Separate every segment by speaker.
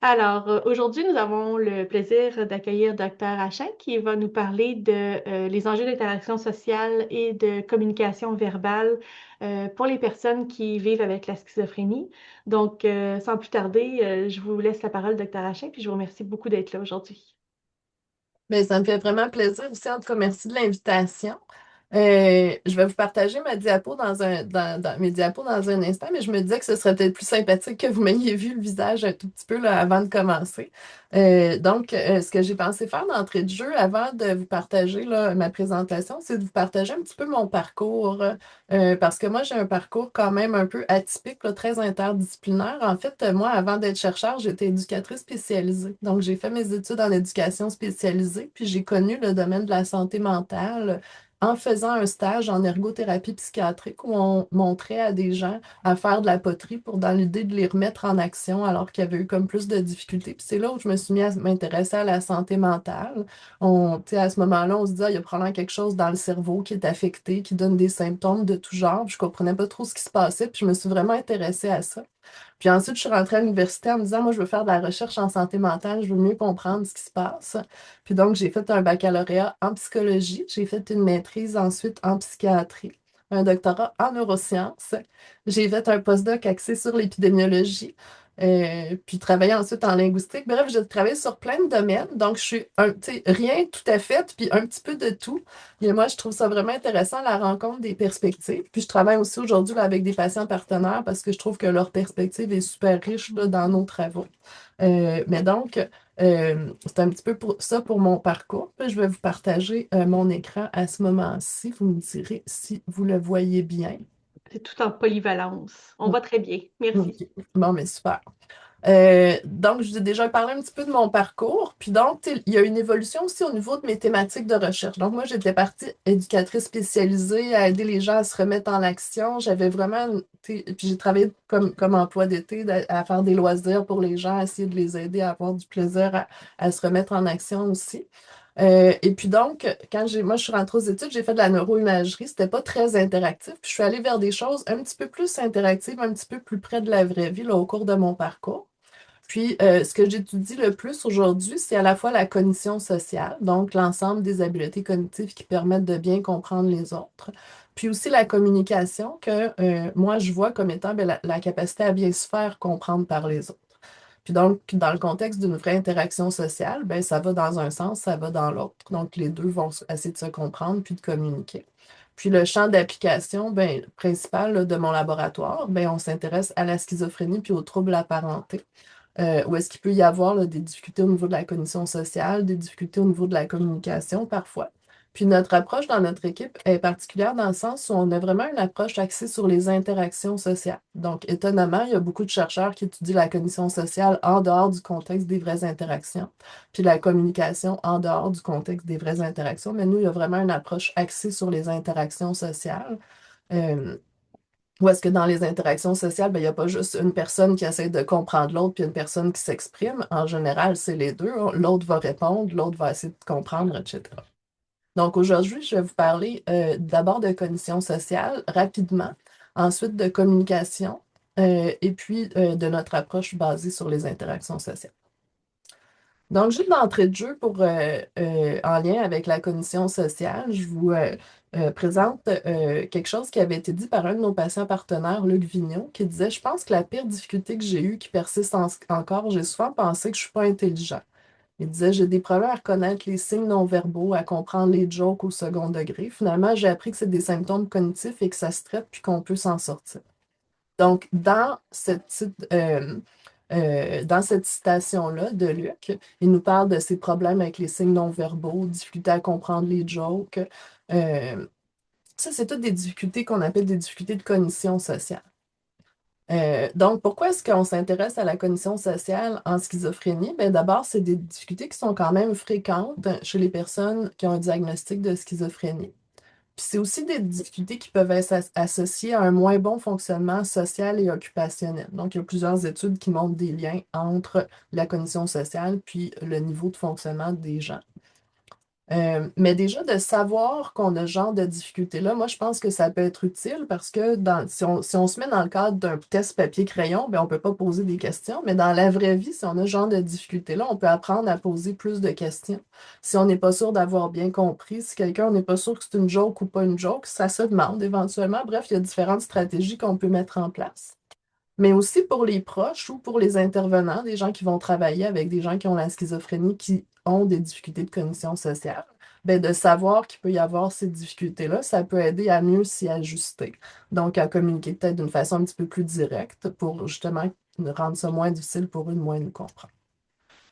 Speaker 1: Alors, aujourd'hui, nous avons le plaisir d'accueillir Dr. Hachin qui va nous parler de les enjeux d'interaction sociale et de communication verbale pour les personnes qui vivent avec la schizophrénie. Donc, sans plus tarder, je vous laisse la parole, Dr. Hachin, puis je vous remercie beaucoup d'être là aujourd'hui.
Speaker 2: Ben, ça me fait vraiment plaisir aussi. En tout cas, merci de l'invitation. Je vais vous partager ma diapo mes diapos dans un instant, mais je me disais que ce serait peut-être plus sympathique que vous m'ayez vu le visage un tout petit peu là, avant de commencer. Ce que j'ai pensé faire d'entrée de jeu avant de vous partager là, ma présentation, c'est de vous partager un petit peu mon parcours. Parce que moi, j'ai un parcours quand même un peu atypique, là, très interdisciplinaire. En fait, moi, avant d'être chercheur, j'étais éducatrice spécialisée. Donc, j'ai fait mes études en éducation spécialisée, puis j'ai connu le domaine de la santé mentale en faisant un stage en ergothérapie psychiatrique où on montrait à des gens à faire de la poterie pour dans l'idée de les remettre en action alors qu'il y avait eu comme plus de difficultés. Puis c'est là où je me suis mis à m'intéresser à la santé mentale. Tu sais, à ce moment-là, on se dit, ah, il y a probablement quelque chose dans le cerveau qui est affecté, qui donne des symptômes de tout genre. Puis je comprenais pas trop ce qui se passait, puis je me suis vraiment intéressée à ça. Puis ensuite, je suis rentrée à l'université en me disant, moi, je veux faire de la recherche en santé mentale, je veux mieux comprendre ce qui se passe. Puis donc, j'ai fait un baccalauréat en psychologie, j'ai fait une maîtrise ensuite en psychiatrie, un doctorat en neurosciences. J'ai fait un postdoc axé sur l'épidémiologie, puis travaillé ensuite en linguistique. Bref, j'ai travaillé sur plein de domaines, donc je suis tu sais, rien tout à fait, puis un petit peu de tout. Et moi, je trouve ça vraiment intéressant, la rencontre des perspectives. Puis je travaille aussi aujourd'hui là, avec des patients partenaires parce que je trouve que leur perspective est super riche là, dans nos travaux. C'est un petit peu pour ça pour mon parcours. Puis je vais vous partager mon écran à ce moment-ci. Vous me direz si vous le voyez bien.
Speaker 1: C'est tout en polyvalence. On va très bien. Merci.
Speaker 2: OK. Bon, mais super. Donc, je vous ai déjà parlé un petit peu de mon parcours. Puis donc, tu sais, il y a une évolution aussi au niveau de mes thématiques de recherche. Donc, moi, j'étais partie éducatrice spécialisée à aider les gens à se remettre en action. J'avais vraiment, puis j'ai travaillé comme emploi d'été à faire des loisirs pour les gens, à essayer de les aider à avoir du plaisir à se remettre en action aussi. Et puis donc, moi, je suis rentrée aux études, j'ai fait de la neuroimagerie. C'était pas très interactif. Puis je suis allée vers des choses un petit peu plus interactives, un petit peu plus près de la vraie vie là, au cours de mon parcours. Puis, ce que j'étudie le plus aujourd'hui, c'est à la fois la cognition sociale, donc l'ensemble des habiletés cognitives qui permettent de bien comprendre les autres, puis aussi la communication que moi, je vois comme étant ben, la capacité à bien se faire comprendre par les autres. Puis donc, dans le contexte d'une vraie interaction sociale, ben, ça va dans un sens, ça va dans l'autre. Donc, les deux vont essayer de se comprendre puis de communiquer. Puis le champ d'application ben, principal là, de mon laboratoire, ben, on s'intéresse à la schizophrénie puis aux troubles apparentés où est-ce qu'il peut y avoir là, des difficultés au niveau de la cognition sociale, des difficultés au niveau de la communication parfois. Puis notre approche dans notre équipe est particulière dans le sens où on a vraiment une approche axée sur les interactions sociales. Donc, étonnamment, il y a beaucoup de chercheurs qui étudient la cognition sociale en dehors du contexte des vraies interactions, puis la communication en dehors du contexte des vraies interactions. Mais nous, il y a vraiment une approche axée sur les interactions sociales. Euh, ou est-ce que dans les interactions sociales, ben, il n'y a pas juste une personne qui essaie de comprendre l'autre puis une personne qui s'exprime. En général, c'est les deux. L'autre va répondre, l'autre va essayer de comprendre, etc. Donc aujourd'hui, je vais vous parler d'abord de cognition sociale rapidement, ensuite de communication et puis de notre approche basée sur les interactions sociales. Donc, juste d'entrée de jeu en lien avec la cognition sociale, je vous présente quelque chose qui avait été dit par un de nos patients partenaires, Luc Vigneault, qui disait, je pense que la pire difficulté que j'ai eue, qui persiste encore, j'ai souvent pensé que je suis pas intelligent. Il disait, j'ai des problèmes à reconnaître les signes non-verbaux, à comprendre les jokes au second degré. Finalement, j'ai appris que c'est des symptômes cognitifs et que ça se traite puis qu'on peut s'en sortir. Donc, dans cette citation-là de Luc, il nous parle de ses problèmes avec les signes non-verbaux, difficulté à comprendre les jokes. Euh, Ça, c'est toutes des difficultés qu'on appelle des difficultés de cognition sociale. Donc, pourquoi est-ce qu'on s'intéresse à la cognition sociale en schizophrénie? Ben, d'abord, c'est des difficultés qui sont quand même fréquentes chez les personnes qui ont un diagnostic de schizophrénie. Puis c'est aussi des difficultés qui peuvent être associées à un moins bon fonctionnement social et occupationnel. Donc, il y a plusieurs études qui montrent des liens entre la cognition sociale puis le niveau de fonctionnement des gens. Mais déjà, de savoir qu'on a ce genre de difficulté-là, moi, je pense que ça peut être utile parce que si on se met dans le cadre d'un test papier-crayon, ben, on ne peut pas poser des questions. Mais dans la vraie vie, si on a ce genre de difficulté-là, on peut apprendre à poser plus de questions. Si on n'est pas sûr d'avoir bien compris, si quelqu'un n'est pas sûr que c'est une joke ou pas une joke, ça se demande éventuellement. Bref, il y a différentes stratégies qu'on peut mettre en place. Mais aussi pour les proches ou pour les intervenants, des gens qui vont travailler avec des gens qui ont la schizophrénie, qui ont des difficultés de cognition sociale, ben de savoir qu'il peut y avoir ces difficultés-là, ça peut aider à mieux s'y ajuster. Donc, à communiquer peut-être d'une façon un petit peu plus directe pour justement rendre ça moins difficile pour eux de moins nous comprendre.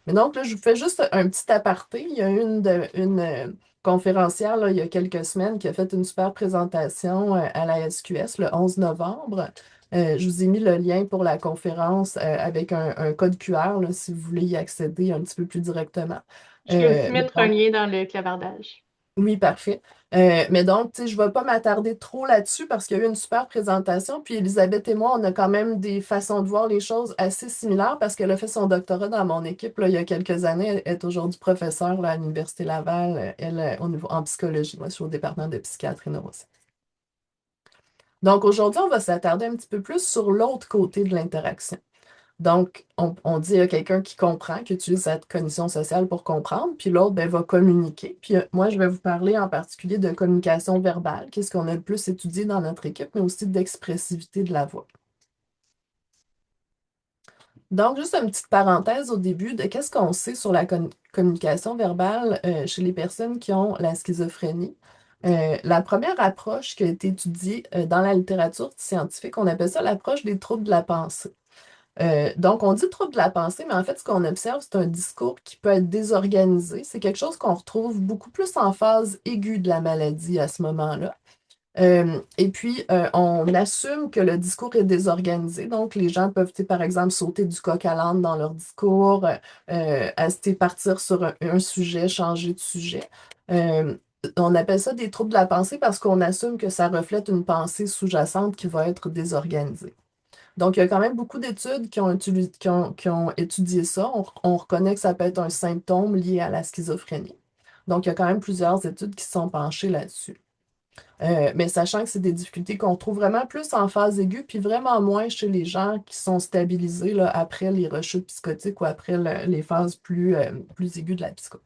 Speaker 2: Mais donc, là, je vous fais juste un petit aparté. Il y a une conférencière, là, il y a quelques semaines, qui a fait une super présentation à la SQS le 11 novembre. Je vous ai mis le lien pour la conférence avec un code QR, là, si vous voulez y accéder un petit peu plus directement.
Speaker 1: Je vais aussi
Speaker 2: Mais
Speaker 1: mettre un
Speaker 2: donc,
Speaker 1: lien dans le clavardage.
Speaker 2: oui, parfait. Mais donc, tu sais, je ne vais pas m'attarder trop là-dessus parce qu'il y a eu une super présentation. Puis Elisabeth et moi, on a quand même des façons de voir les choses assez similaires parce qu'elle a fait son doctorat dans mon équipe là, il y a quelques années. Elle est aujourd'hui professeure là, à l'Université Laval, elle, au niveau, en psychologie. Moi, je suis au département de psychiatrie et neurosciences. Donc, aujourd'hui, on va s'attarder un petit peu plus sur l'autre côté de l'interaction. Donc, on dit à quelqu'un qui comprend, qui utilise cette cognition sociale pour comprendre, puis l'autre ben, va communiquer. Puis moi, je vais vous parler en particulier de communication verbale, qui est ce qu'on a le plus étudié dans notre équipe, mais aussi d'expressivité de la voix. Donc, juste une petite parenthèse au début de qu'est-ce qu'on sait sur la communication verbale chez les personnes qui ont la schizophrénie. La première approche qui a été étudiée dans la littérature scientifique, on appelle ça l'approche des troubles de la pensée. Donc, on dit trouble de la pensée, mais en fait, ce qu'on observe, c'est un discours qui peut être désorganisé. C'est quelque chose qu'on retrouve beaucoup plus en phase aiguë de la maladie à ce moment-là. Et puis, on assume que le discours est désorganisé. Donc, les gens peuvent, tu sais, par exemple, sauter du coq à l'âne dans leur discours, partir sur un sujet, changer de sujet. Euh, on appelle ça des troubles de la pensée parce qu'on assume que ça reflète une pensée sous-jacente qui va être désorganisée. Donc, il y a quand même beaucoup d'études qui ont étudié ça. On reconnaît que ça peut être un symptôme lié à la schizophrénie. Donc, il y a quand même plusieurs études qui se sont penchées là-dessus. Mais sachant que c'est des difficultés qu'on trouve vraiment plus en phase aiguë, puis vraiment moins chez les gens qui sont stabilisés là, après les rechutes psychotiques ou après les phases plus aiguës de la psychose.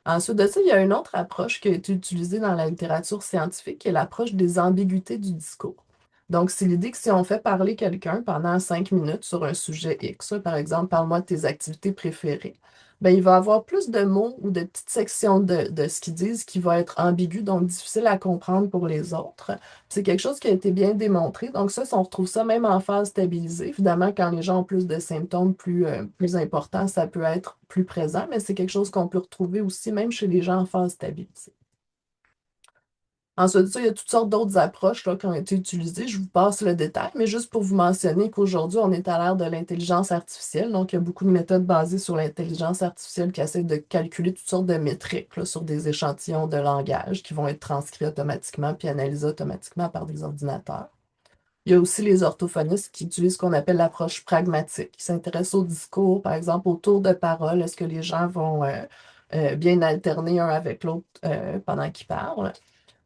Speaker 2: Ensuite de ça, il y a une autre approche qui a été utilisée dans la littérature scientifique, qui est l'approche des ambiguïtés du discours. Donc, c'est l'idée que si on fait parler quelqu'un pendant 5 minutes sur un sujet X, par exemple, parle-moi de tes activités préférées, ben, il va avoir plus de mots ou de petites sections de ce qu'ils disent qui va être ambigu, donc difficile à comprendre pour les autres. C'est quelque chose qui a été bien démontré. Donc, ça, si on retrouve ça même en phase stabilisée, évidemment, quand les gens ont plus de symptômes plus importants, ça peut être plus présent, mais c'est quelque chose qu'on peut retrouver aussi même chez les gens en phase stabilisée. Ensuite de ça, il y a toutes sortes d'autres approches là, qui ont été utilisées. Je vous passe le détail, mais juste pour vous mentionner qu'aujourd'hui, on est à l'ère de l'intelligence artificielle. Donc, il y a beaucoup de méthodes basées sur l'intelligence artificielle qui essaient de calculer toutes sortes de métriques là, sur des échantillons de langage qui vont être transcrits automatiquement puis analysés automatiquement par des ordinateurs. Il y a aussi les orthophonistes qui utilisent ce qu'on appelle l'approche pragmatique, qui s'intéressent au discours, par exemple, au tour de parole. Est-ce que les gens vont bien alterner un avec l'autre pendant qu'ils parlent?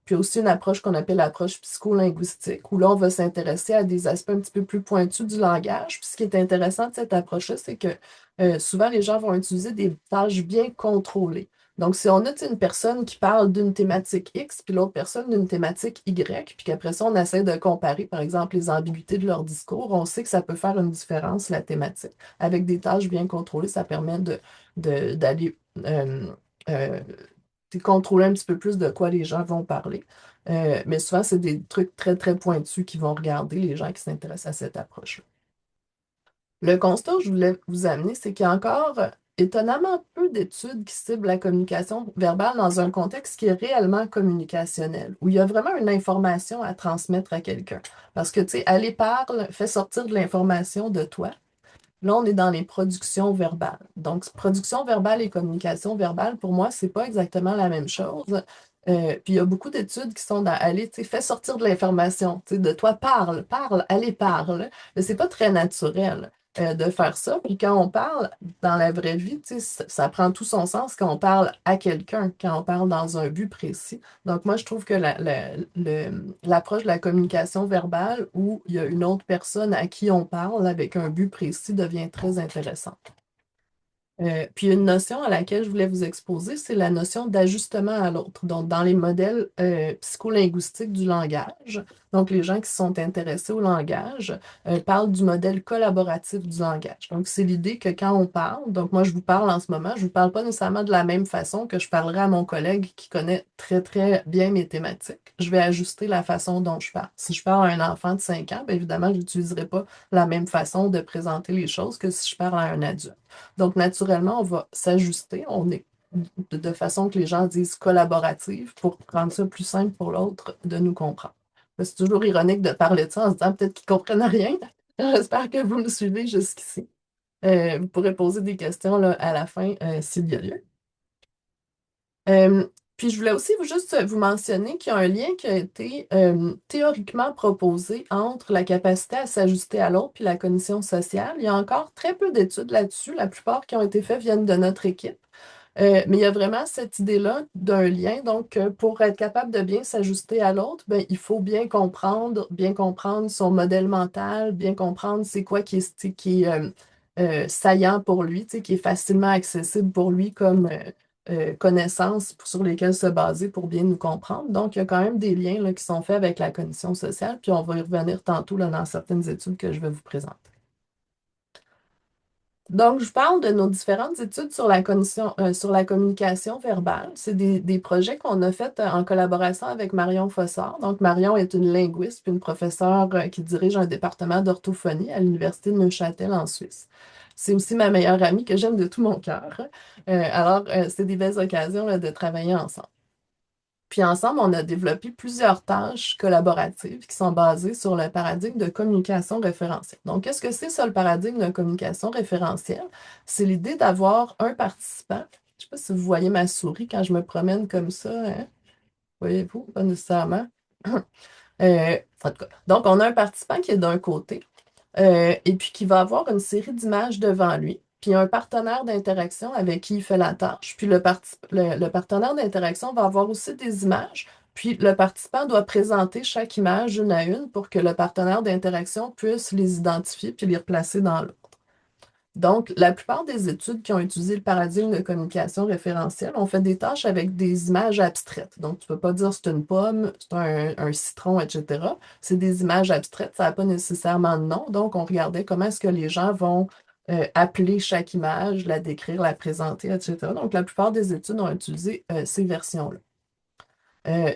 Speaker 2: Puis aussi une approche qu'on appelle l'approche psycholinguistique, où là, on va s'intéresser à des aspects un petit peu plus pointus du langage. Puis ce qui est intéressant de cette approche-là, c'est que souvent, les gens vont utiliser des tâches bien contrôlées. Donc, si on a tu sais, une personne qui parle d'une thématique X, puis l'autre personne d'une thématique Y, puis qu'après ça, on essaie de comparer, par exemple, les ambiguïtés de leur discours, on sait que ça peut faire une différence, la thématique. Avec des tâches bien contrôlées, ça permet d'aller euh, contrôler un petit peu plus de quoi les gens vont parler. Mais souvent, c'est des trucs très, très pointus qui vont regarder les gens qui s'intéressent à cette approche-là. Le constat que je voulais vous amener, c'est qu'il y a encore étonnamment peu d'études qui ciblent la communication verbale dans un contexte qui est réellement communicationnel, où il y a vraiment une information à transmettre à quelqu'un. Parce que, tu sais, aller parle, fait sortir de l'information de toi. Là, on est dans les productions verbales. Donc, production verbale et communication verbale, pour moi, c'est pas exactement la même chose. Puis il y a beaucoup d'études qui sont dans aller, tu sais, fais sortir de l'information, tu sais, de toi, parle, parle, allez, parle. Mais c'est pas très naturel. de faire ça. Puis quand on parle dans la vraie vie, tu sais, ça prend tout son sens quand on parle à quelqu'un, quand on parle dans un but précis. Donc moi, je trouve que l'approche de la communication verbale où il y a une autre personne à qui on parle avec un but précis devient très intéressante. Puis une notion à laquelle je voulais vous exposer, c'est la notion d'ajustement à l'autre. Donc, dans les modèles psycholinguistiques du langage, donc les gens qui sont intéressés au langage parlent du modèle collaboratif du langage. Donc, c'est l'idée que quand on parle, donc moi je vous parle en ce moment, je ne vous parle pas nécessairement de la même façon que je parlerai à mon collègue qui connaît très très bien mes thématiques. Je vais ajuster la façon dont je parle. Si je parle à un enfant de 5 ans, bien évidemment, je n'utiliserai pas la même façon de présenter les choses que si je parle à un adulte. Donc, naturellement, on va s'ajuster. On est de façon que les gens disent collaborative pour rendre ça plus simple pour l'autre de nous comprendre. C'est toujours ironique de parler de ça en se disant peut-être qu'ils ne comprennent rien. J'espère que vous me suivez jusqu'ici. Vous pourrez poser des questions là, à la fin s'il y a lieu. Euh, Puis je voulais aussi juste vous mentionner qu'il y a un lien qui a été théoriquement proposé entre la capacité à s'ajuster à l'autre puis la cognition sociale. Il y a encore très peu d'études là-dessus. La plupart qui ont été faites viennent de notre équipe. Mais il y a vraiment cette idée-là d'un lien. Donc, pour être capable de bien s'ajuster à l'autre, ben, il faut bien comprendre son modèle mental, bien comprendre c'est quoi qui est saillant pour lui, tu sais, qui est facilement accessible pour lui comme connaissances sur lesquelles se baser pour bien nous comprendre. Donc, il y a quand même des liens là, qui sont faits avec la cognition sociale, puis on va y revenir tantôt là, dans certaines études que je vais vous présenter. Donc, je parle de nos différentes études sur la communication verbale. C'est des projets qu'on a faits en collaboration avec Marion Fossard. Donc, Marion est une linguiste puis une professeure qui dirige un département d'orthophonie à l'Université de Neuchâtel en Suisse. C'est aussi ma meilleure amie que j'aime de tout mon cœur. Alors, c'est des belles occasions là, de travailler ensemble. Puis ensemble, on a développé plusieurs tâches collaboratives qui sont basées sur le paradigme de communication référentielle. Donc, qu'est-ce que c'est ça, le paradigme de communication référentielle? C'est l'idée d'avoir un participant. Je ne sais pas si vous voyez ma souris quand je me promène comme ça, hein? Voyez-vous? Pas nécessairement. En tout cas, donc, on a un participant qui est d'un côté et puis qui va avoir une série d'images devant lui, puis un partenaire d'interaction avec qui il fait la tâche. Puis le partenaire d'interaction va avoir aussi des images, puis le participant doit présenter chaque image une à une pour que le partenaire d'interaction puisse les identifier puis les replacer dans l'ordre. Donc, la plupart des études qui ont utilisé le paradigme de communication référentielle ont fait des tâches avec des images abstraites. Donc, tu ne peux pas dire c'est une pomme, c'est un citron, etc. C'est des images abstraites, ça n'a pas nécessairement de nom. Donc, on regardait comment est-ce que les gens vont appeler chaque image, la décrire, la présenter, etc. Donc, la plupart des études ont utilisé ces versions-là.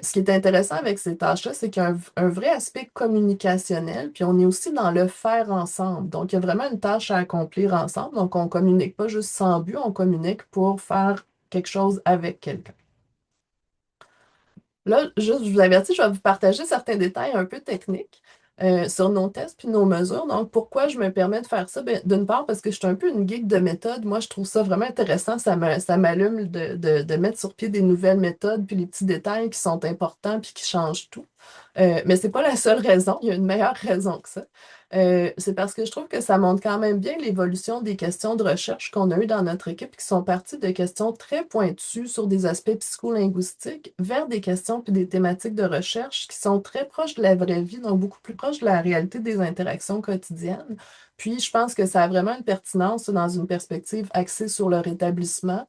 Speaker 2: Ce qui est intéressant avec ces tâches-là, c'est qu'il y a un vrai aspect communicationnel, puis on est aussi dans le faire ensemble. Donc, il y a vraiment une tâche à accomplir ensemble. Donc, on ne communique pas juste sans but, on communique pour faire quelque chose avec quelqu'un. Là, juste, je vous avertis, je vais vous partager certains détails un peu techniques sur nos tests puis nos mesures. Donc, pourquoi je me permets de faire ça? Bien, d'une part, parce que je suis un peu une geek de méthode. Moi, je trouve ça vraiment intéressant. Ça m'allume de mettre sur pied des nouvelles méthodes puis les petits détails qui sont importants puis qui changent tout. Mais ce n'est pas la seule raison. Il y a une meilleure raison que ça. C'est parce que je trouve que ça montre quand même bien l'évolution des questions de recherche qu'on a eues dans notre équipe, qui sont parties de questions très pointues sur des aspects psycholinguistiques vers des questions puis des thématiques de recherche qui sont très proches de la vraie vie, donc beaucoup plus proches de la réalité des interactions quotidiennes. Puis, je pense que ça a vraiment une pertinence dans une perspective axée sur le rétablissement,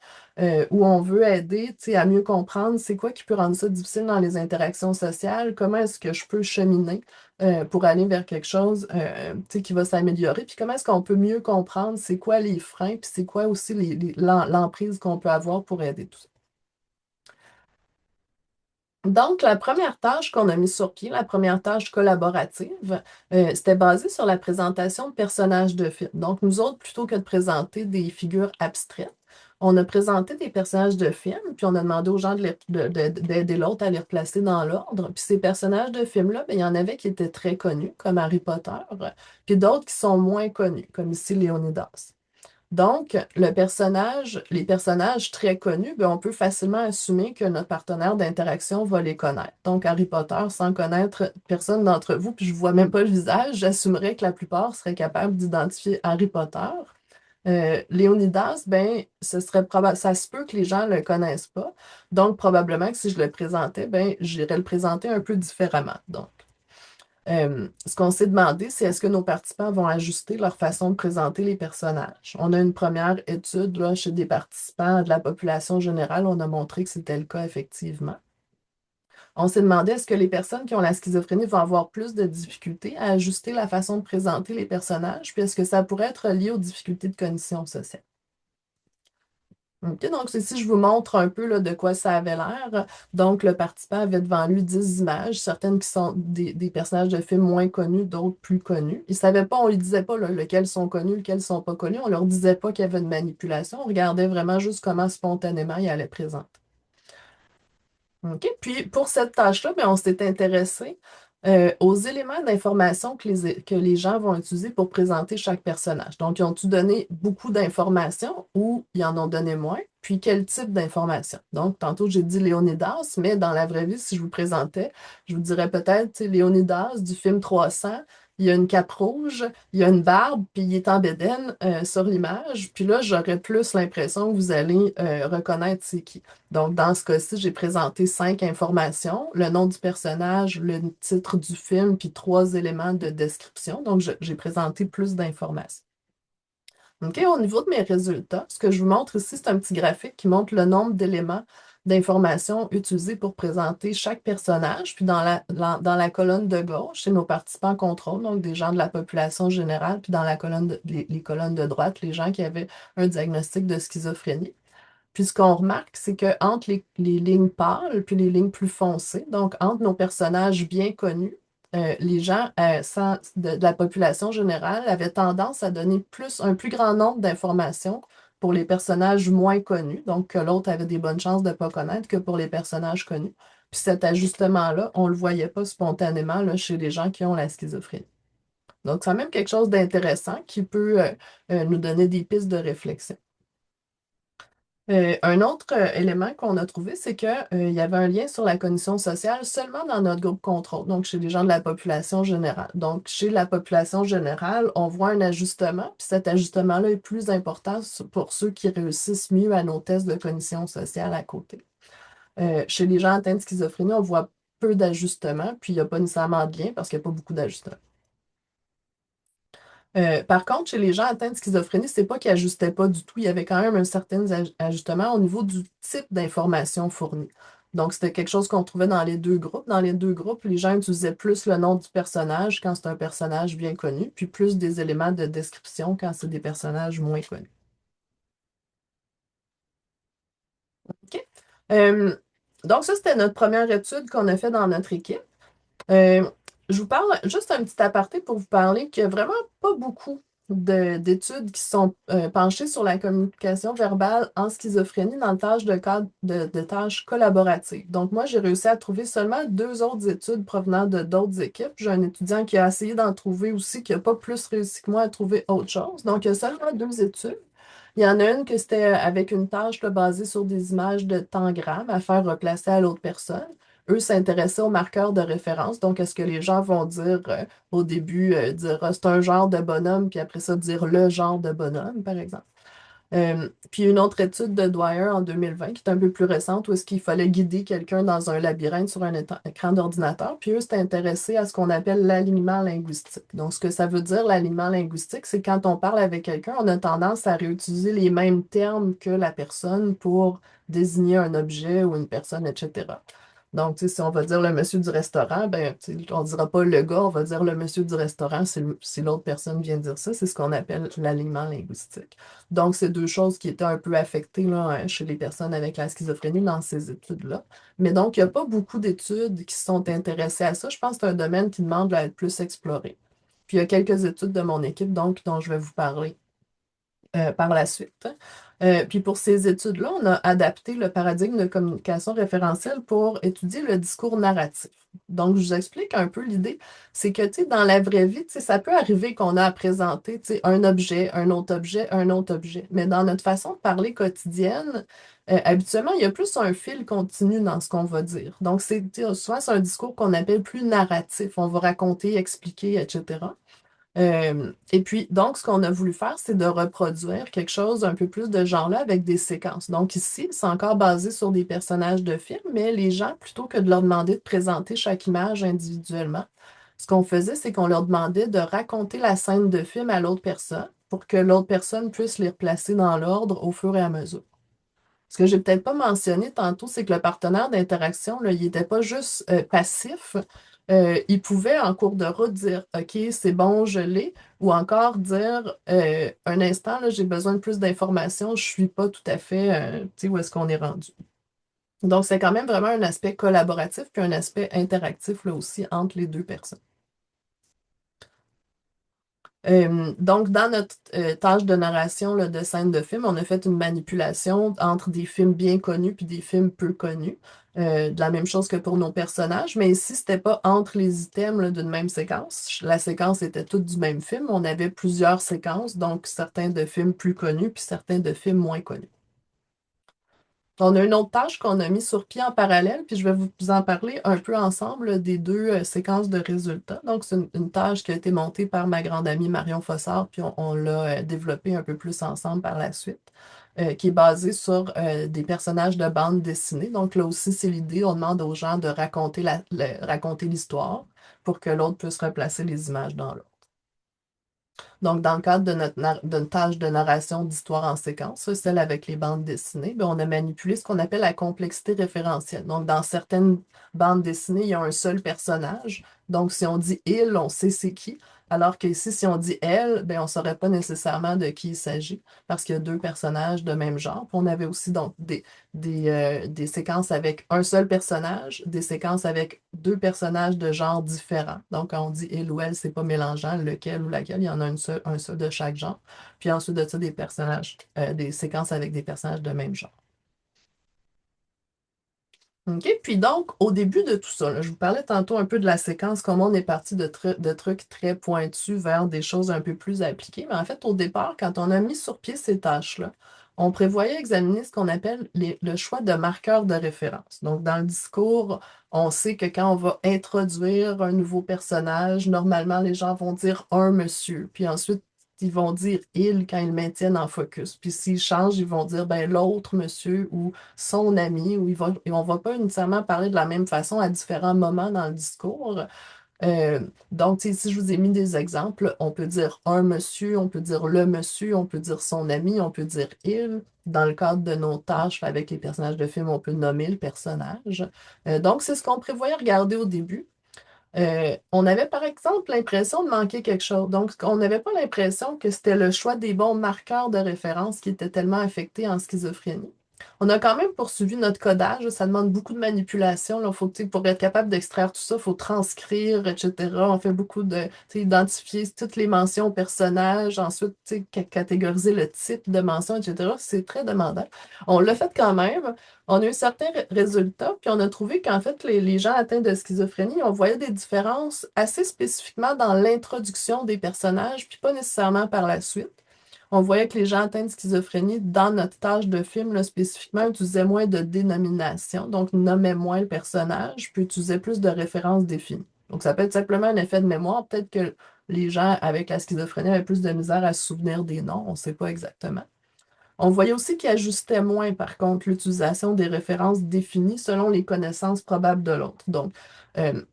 Speaker 2: où on veut aider, tu sais, à mieux comprendre c'est quoi qui peut rendre ça difficile dans les interactions sociales, comment est-ce que je peux cheminer pour aller vers quelque chose tu sais, qui va s'améliorer. Puis comment est-ce qu'on peut mieux comprendre c'est quoi les freins, puis c'est quoi aussi l'emprise qu'on peut avoir pour aider tout ça. Donc, la première tâche qu'on a mise sur pied, la première tâche collaborative, c'était basé sur la présentation de personnages de films. Donc, nous autres, plutôt que de présenter des figures abstraites, on a présenté des personnages de films, puis on a demandé aux gens d'aider l'autre à les replacer dans l'ordre. Puis ces personnages de films-là, ben, il y en avait qui étaient très connus, comme Harry Potter, puis d'autres qui sont moins connus, comme ici Léonidas. Donc, les personnages très connus, ben, on peut facilement assumer que notre partenaire d'interaction va les connaître. Donc, Harry Potter, sans connaître personne d'entre vous, puis je vois même pas le visage, j'assumerais que la plupart seraient capables d'identifier Harry Potter. Léonidas, ben, ça se peut que les gens le connaissent pas. Donc, probablement que si je le présentais, ben, j'irais le présenter un peu différemment. Donc, ce qu'on s'est demandé, c'est est-ce que nos participants vont ajuster leur façon de présenter les personnages? On a une première étude là, chez des participants de la population générale. On a montré que c'était le cas effectivement. On s'est demandé est-ce que les personnes qui ont la schizophrénie vont avoir plus de difficultés à ajuster la façon de présenter les personnages, puis est-ce que ça pourrait être lié aux difficultés de cognition sociale? OK, donc, si je vous montre un peu là, de quoi ça avait l'air. Donc, le participant avait devant lui 10 images, certaines qui sont des personnages de films moins connus, d'autres plus connus. Il ne savait pas, on ne lui disait pas là, lesquels sont connus, lesquels ne sont pas connus. On ne leur disait pas qu'il y avait une manipulation. On regardait vraiment juste comment spontanément il allait présenter. OK? Puis pour cette tâche-là, ben, on s'est intéressé aux éléments d'information que les gens vont utiliser pour présenter chaque personnage. Donc, ils ont-tu donné beaucoup d'informations ou ils en ont donné moins? Puis quel type d'informations? Donc, tantôt, j'ai dit Léonidas, mais dans la vraie vie, si je vous présentais, je vous dirais peut-être, tu sais, Léonidas du film 300, il y a une cape rouge, il y a une barbe, puis il est en bédaine sur l'image. Puis là, j'aurais plus l'impression que vous allez reconnaître c'est qui. Donc, dans ce cas-ci, j'ai présenté 5 informations, le nom du personnage, le titre du film, puis 3 éléments de description. Donc, j'ai présenté plus d'informations. OK, au niveau de mes résultats, ce que je vous montre ici, c'est un petit graphique qui montre le nombre d'éléments d'informations utilisés pour présenter chaque personnage. Puis dans la colonne de gauche, c'est nos participants contrôle, donc des gens de la population générale. Puis dans la les colonnes de droite, les gens qui avaient un diagnostic de schizophrénie. Puis ce qu'on remarque, c'est que entre les lignes pâles puis les lignes plus foncées, donc entre nos personnages bien connus, les gens de la population générale avaient tendance à donner un plus grand nombre d'informations pour les personnages moins connus, donc que l'autre avait des bonnes chances de ne pas connaître que pour les personnages connus. Puis cet ajustement-là, on ne le voyait pas spontanément là, chez les gens qui ont la schizophrénie. Donc, c'est quand même quelque chose d'intéressant qui peut nous donner des pistes de réflexion. Un autre élément qu'on a trouvé, c'est qu'il y avait un lien sur la cognition sociale seulement dans notre groupe contrôle, donc chez les gens de la population générale. Donc, chez la population générale, on voit un ajustement, puis cet ajustement-là est plus important pour ceux qui réussissent mieux à nos tests de cognition sociale à côté. Chez les gens atteints de schizophrénie, on voit peu d'ajustements, puis il n'y a pas nécessairement de lien parce qu'il n'y a pas beaucoup d'ajustements. Par contre, chez les gens atteints de schizophrénie, c'est pas qu'ils n'ajustaient pas du tout. Il y avait quand même un certain ajustement au niveau du type d'information fournie. Donc, c'était quelque chose qu'on trouvait dans les deux groupes. Dans les deux groupes, les gens utilisaient plus le nom du personnage quand c'est un personnage bien connu, puis plus des éléments de description quand c'est des personnages moins connus. OK? Euh, donc, ça, c'était notre première étude qu'on a fait dans notre équipe. Euh, je vous parle juste un petit aparté pour vous parler qu'il n'y a vraiment pas beaucoup d'études qui sont penchées sur la communication verbale en schizophrénie dans le tâche de tâches collaboratives. Donc, moi, j'ai réussi à trouver seulement 2 autres études provenant de d'autres équipes. J'ai un étudiant qui a essayé d'en trouver aussi, qui n'a pas plus réussi que moi à trouver autre chose. Donc, il y a seulement 2 études. Il y en a une que c'était avec une tâche là, basée sur des images de tangrammes à faire replacer à l'autre personne. Eux s'intéressaient aux marqueurs de référence. Donc, est-ce que les gens vont dire au début, dire c'est un genre de bonhomme, puis après ça, dire le genre de bonhomme, par exemple. Puis une autre étude de Dwyer en 2020, qui est un peu plus récente, où est-ce qu'il fallait guider quelqu'un dans un labyrinthe sur un écran d'ordinateur. Puis eux, s'étaient intéressés à ce qu'on appelle l'alignement linguistique. Donc, ce que ça veut dire, l'alignement linguistique, c'est quand on parle avec quelqu'un, on a tendance à réutiliser les mêmes termes que la personne pour désigner un objet ou une personne, etc. Donc, tu sais, si on va dire le monsieur du restaurant, ben, tu sais, on ne dira pas le gars, on va dire le monsieur du restaurant si l'autre personne vient dire ça. C'est ce qu'on appelle l'alignement linguistique. Donc, c'est 2 choses qui étaient un peu affectées là, chez les personnes avec la schizophrénie dans ces études-là. Mais donc, il n'y a pas beaucoup d'études qui se sont intéressées à ça. Je pense que c'est un domaine qui demande à être plus exploré. Puis, il y a quelques études de mon équipe, donc, dont je vais vous parler par la suite. Puis pour ces études-là, on a adapté le paradigme de communication référentielle pour étudier le discours narratif. Donc, je vous explique un peu l'idée. C'est que, tu sais, dans la vraie vie, tu sais, ça peut arriver qu'on a à présenter, tu sais, un objet, un autre objet, un autre objet. Mais dans notre façon de parler quotidienne, habituellement, il y a plus un fil continu dans ce qu'on va dire. Donc, souvent, c'est un discours qu'on appelle plus narratif. On va raconter, expliquer, etc. Et puis, donc, ce qu'on a voulu faire, c'est de reproduire quelque chose un peu plus de genre-là avec des séquences. Donc, ici, c'est encore basé sur des personnages de film, mais les gens, plutôt que de leur demander de présenter chaque image individuellement, ce qu'on faisait, c'est qu'on leur demandait de raconter la scène de film à l'autre personne pour que l'autre personne puisse les replacer dans l'ordre au fur et à mesure. Ce que j'ai peut-être pas mentionné tantôt, c'est que le partenaire d'interaction, là, il n'était pas juste passif. Il pouvait, en cours de route, dire OK, c'est bon, je l'ai, ou encore dire un instant, là, j'ai besoin de plus d'informations, je suis pas tout à fait, tu sais, où est-ce qu'on est rendu. Donc, c'est quand même vraiment un aspect collaboratif puis un aspect interactif là aussi entre les deux personnes. Donc, dans notre tâche de narration là, de scène de film, on a fait une manipulation entre des films bien connus puis des films peu connus. De la même chose que pour nos personnages, mais ici, c'était pas entre les items là, d'une même séquence. La séquence était toute du même film. On avait plusieurs séquences, donc certains de films plus connus puis certains de films moins connus. On a une autre tâche qu'on a mis sur pied en parallèle, puis je vais vous en parler un peu ensemble des deux séquences de résultats. Donc, c'est une tâche qui a été montée par ma grande amie Marion Fossard, puis on l'a développée un peu plus ensemble par la suite, qui est basée sur des personnages de bande dessinée. Donc, là aussi, c'est l'idée, on demande aux gens de raconter l'histoire pour que l'autre puisse replacer les images dans l'ordre. Donc, dans le cadre de d'une tâche de narration d'histoire en séquence, celle avec les bandes dessinées, ben, on a manipulé ce qu'on appelle la complexité référentielle. Donc, dans certaines bandes dessinées, il y a un seul personnage. Donc, si on dit il, on sait c'est qui. Alors qu'ici, si on dit elle, ben, on ne saurait pas nécessairement de qui il s'agit parce qu'il y a deux personnages de même genre. Puis on avait aussi donc des séquences avec un seul personnage, des séquences avec deux personnages de genre différents. Donc, quand on dit il ou elle, c'est pas mélangeant lequel ou laquelle, il y en a un seul de chaque genre. Puis ensuite de ça, des personnages, des séquences avec des personnages de même genre. OK? Puis donc, au début de tout ça, là, je vous parlais tantôt un peu de la séquence, comment on est parti de trucs très pointus vers des choses un peu plus appliquées. Mais en fait, au départ, quand on a mis sur pied ces tâches-là, on prévoyait examiner ce qu'on appelle le choix de marqueurs de référence. Donc, dans le discours, on sait que quand on va introduire un nouveau personnage, normalement, les gens vont dire un monsieur. Puis ensuite, ils vont dire il quand ils le maintiennent en focus. Puis s'ils changent, ils vont dire ben, l'autre monsieur ou son ami, ou et on ne va pas nécessairement parler de la même façon à différents moments dans le discours. Donc, tu sais, si je vous ai mis des exemples, on peut dire un monsieur, on peut dire le monsieur, on peut dire son ami, on peut dire il. Dans le cadre de nos tâches avec les personnages de film, on peut nommer le personnage. Donc, c'est ce qu'on prévoyait regarder au début. On avait par exemple l'impression de manquer quelque chose. Donc, on n'avait pas l'impression que c'était le choix des bons marqueurs de référence qui était tellement affecté en schizophrénie. On a quand même poursuivi notre codage. Ça demande beaucoup de manipulation. Là. Faut, tu sais, pour être capable d'extraire tout ça, il faut transcrire, etc. On fait beaucoup de, tu sais, identifier toutes les mentions au personnage, ensuite tu sais, catégoriser le type de mention, etc. C'est très demandant. On l'a fait quand même. On a eu certains résultats, puis on a trouvé qu'en fait, les gens atteints de schizophrénie, on voyait des différences assez spécifiquement dans l'introduction des personnages, puis pas nécessairement par la suite. On voyait que les gens atteints de schizophrénie, dans notre tâche de film, là, spécifiquement, utilisaient moins de dénomination, donc nommaient moins le personnage, puis utilisaient plus de références définies. Donc, ça peut être simplement un effet de mémoire. Peut-être que les gens avec la schizophrénie avaient plus de misère à se souvenir des noms, on ne sait pas exactement. On voyait aussi qu'il ajustait moins, par contre, l'utilisation des références définies selon les connaissances probables de l'autre. Donc, euh,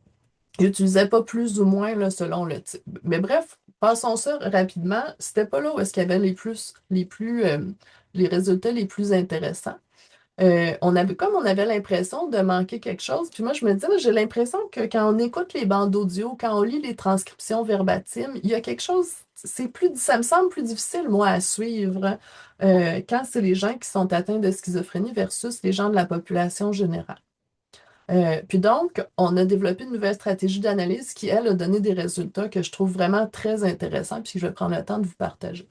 Speaker 2: il n'utilisait pas plus ou moins là, selon le type. Mais bref, passons ça rapidement. C'était pas là où est-ce qu'il y avait les résultats les plus intéressants. Comme on avait l'impression de manquer quelque chose, puis moi je me disais, j'ai l'impression que quand on écoute les bandes audio, quand on lit les transcriptions verbatimes, il y a quelque chose, ça me semble plus difficile, moi, à suivre quand c'est les gens qui sont atteints de schizophrénie versus les gens de la population générale. Puis donc, on a développé une nouvelle stratégie d'analyse qui, elle, a donné des résultats que je trouve vraiment très intéressants, puis que je vais prendre le temps de vous partager.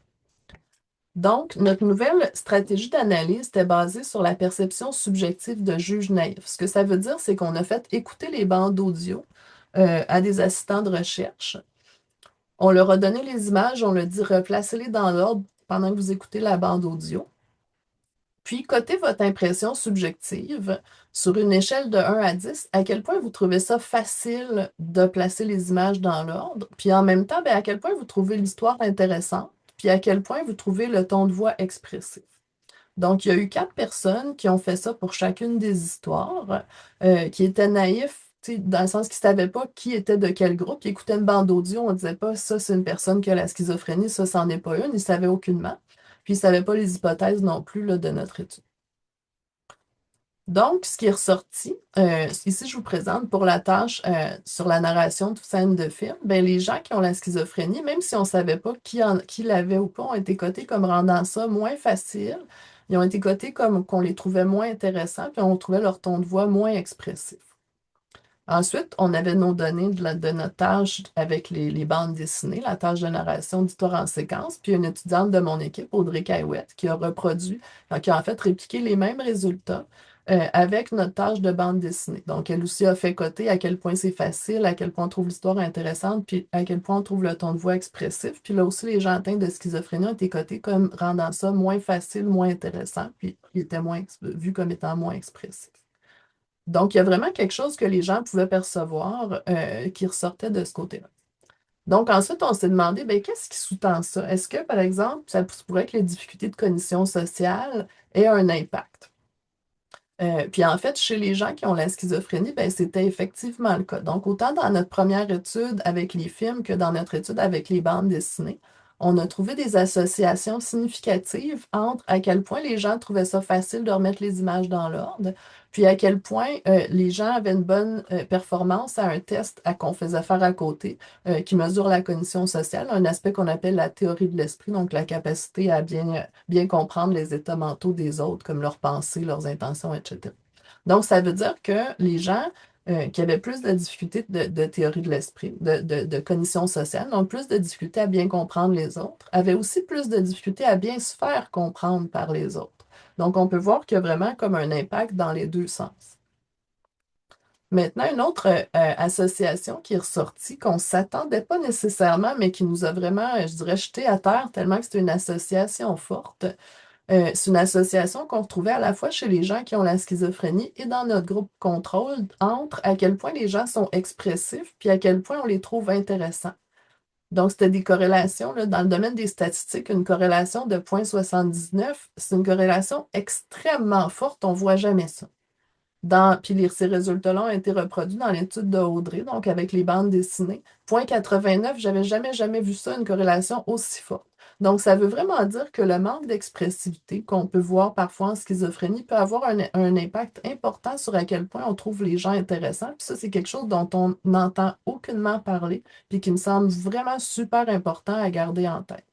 Speaker 2: Donc, notre nouvelle stratégie d'analyse était basée sur la perception subjective de juge naïf. Ce que ça veut dire, c'est qu'on a fait écouter les bandes audio à des assistants de recherche. On leur a donné les images, on leur a dit replacez-les dans l'ordre pendant que vous écoutez la bande audio. Puis, cotez votre impression subjective sur une échelle de 1 à 10, à quel point vous trouvez ça facile de placer les images dans l'ordre, puis en même temps, ben, à quel point vous trouvez l'histoire intéressante, puis à quel point vous trouvez le ton de voix expressif. Donc, il y a eu 4 personnes qui ont fait ça pour chacune des histoires, qui étaient naïfs, tu sais, dans le sens qu'ils ne savaient pas qui était de quel groupe. Ils écoutaient une bande audio, on ne disait pas ça, c'est une personne qui a la schizophrénie, ça, c'en est pas une. Ils ne savaient aucunement. Puis, ils ne savaient pas les hypothèses non plus là, de notre étude. Donc, ce qui est ressorti, ici je vous présente pour la tâche sur la narration de scène de film, ben, les gens qui ont la schizophrénie, même si on ne savait pas qui l'avait ou pas, ont été cotés comme rendant ça moins facile. Ils ont été cotés comme qu'on les trouvait moins intéressants, puis on trouvait leur ton de voix moins expressif. Ensuite, on avait nos données de notre tâche avec les bandes dessinées, la tâche de narration d'histoire en séquence, puis une étudiante de mon équipe, Audrey Caillouette, qui a reproduit, qui a en fait répliqué les mêmes résultats avec notre tâche de bande dessinée. Donc, elle aussi a fait coter à quel point c'est facile, à quel point on trouve l'histoire intéressante, puis à quel point on trouve le ton de voix expressif. Puis là aussi, les gens atteints de schizophrénie ont été cotés comme rendant ça moins facile, moins intéressant, puis ils étaient vus comme étant moins expressifs. Donc, il y a vraiment quelque chose que les gens pouvaient percevoir qui ressortait de ce côté-là. Donc, ensuite, on s'est demandé, ben, qu'est-ce qui sous-tend ça? Est-ce que, par exemple, ça pourrait que les difficultés de cognition sociale aient un impact? Puis en fait, chez les gens qui ont la schizophrénie, ben, c'était effectivement le cas. Donc, autant dans notre première étude avec les films que dans notre étude avec les bandes dessinées, on a trouvé des associations significatives entre à quel point les gens trouvaient ça facile de remettre les images dans l'ordre, puis à quel point les gens avaient une bonne performance à un test qu'on faisait faire à côté, qui mesure la cognition sociale, un aspect qu'on appelle la théorie de l'esprit, donc la capacité à bien comprendre les états mentaux des autres, comme leurs pensées, leurs intentions, etc. Donc, ça veut dire que les gens qui avaient plus de difficultés de théorie de l'esprit, de cognition sociale, donc plus de difficultés à bien comprendre les autres, avaient aussi plus de difficultés à bien se faire comprendre par les autres. Donc, on peut voir qu'il y a vraiment comme un impact dans les deux sens. Maintenant, une autre association qui est ressortie, qu'on ne s'attendait pas nécessairement, mais qui nous a vraiment, je dirais, jeté à terre, tellement que c'était une association forte. C'est une association qu'on retrouvait à la fois chez les gens qui ont la schizophrénie et dans notre groupe contrôle entre à quel point les gens sont expressifs puis à quel point on les trouve intéressants. Donc, c'était des corrélations, là, dans le domaine des statistiques, une corrélation de 0,79, c'est une corrélation extrêmement forte, on ne voit jamais ça. Puis ces résultats-là ont été reproduits dans l'étude de Audrey, donc avec les bandes dessinées. 0,89, j'avais jamais vu ça, une corrélation aussi forte. Donc, ça veut vraiment dire que le manque d'expressivité qu'on peut voir parfois en schizophrénie peut avoir un impact important sur à quel point on trouve les gens intéressants. Puis ça, c'est quelque chose dont on n'entend aucunement parler, puis qui me semble vraiment super important à garder en tête.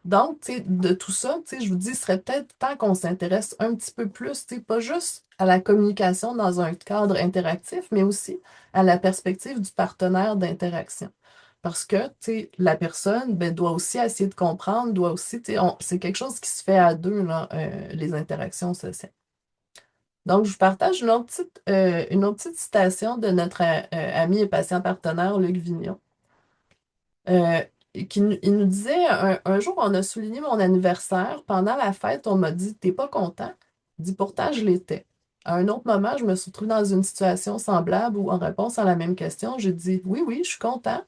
Speaker 2: Donc, tu sais, de tout ça, tu sais, je vous dis, il serait peut-être temps qu'on s'intéresse un petit peu plus, tu sais, pas juste à la communication dans un cadre interactif, mais aussi à la perspective du partenaire d'interaction. Parce que, tu sais, la personne, ben, doit aussi essayer de comprendre, doit aussi, tu sais, c'est quelque chose qui se fait à deux, là, les interactions sociales. Donc, je vous partage une autre petite citation de notre ami et patient partenaire, Luc Vignon. Euh, il nous disait, un jour, on a souligné mon anniversaire. Pendant la fête, on m'a dit, t'es pas content? Il dit, pourtant, je l'étais. À un autre moment, je me suis retrouvée dans une situation semblable où, en réponse à la même question, j'ai dit, oui, oui, je suis content.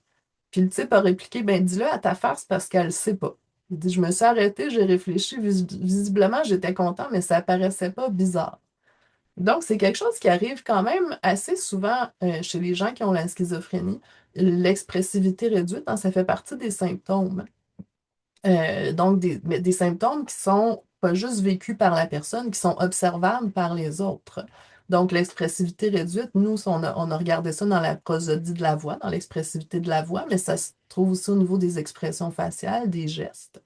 Speaker 2: Puis le type a répliqué, ben dis-le à ta face parce qu'elle ne sait pas. Il dit, je me suis arrêtée, j'ai réfléchi. Visiblement, j'étais content, mais ça paraissait pas bizarre. Donc, c'est quelque chose qui arrive quand même assez souvent chez les gens qui ont la schizophrénie. L'expressivité réduite, hein, ça fait partie des symptômes. Donc, mais des symptômes qui sont pas juste vécus par la personne, qui sont observables par les autres. Donc, l'expressivité réduite, nous, on a regardé ça dans la prosodie de la voix, dans l'expressivité de la voix, mais ça se trouve aussi au niveau des expressions faciales, des gestes.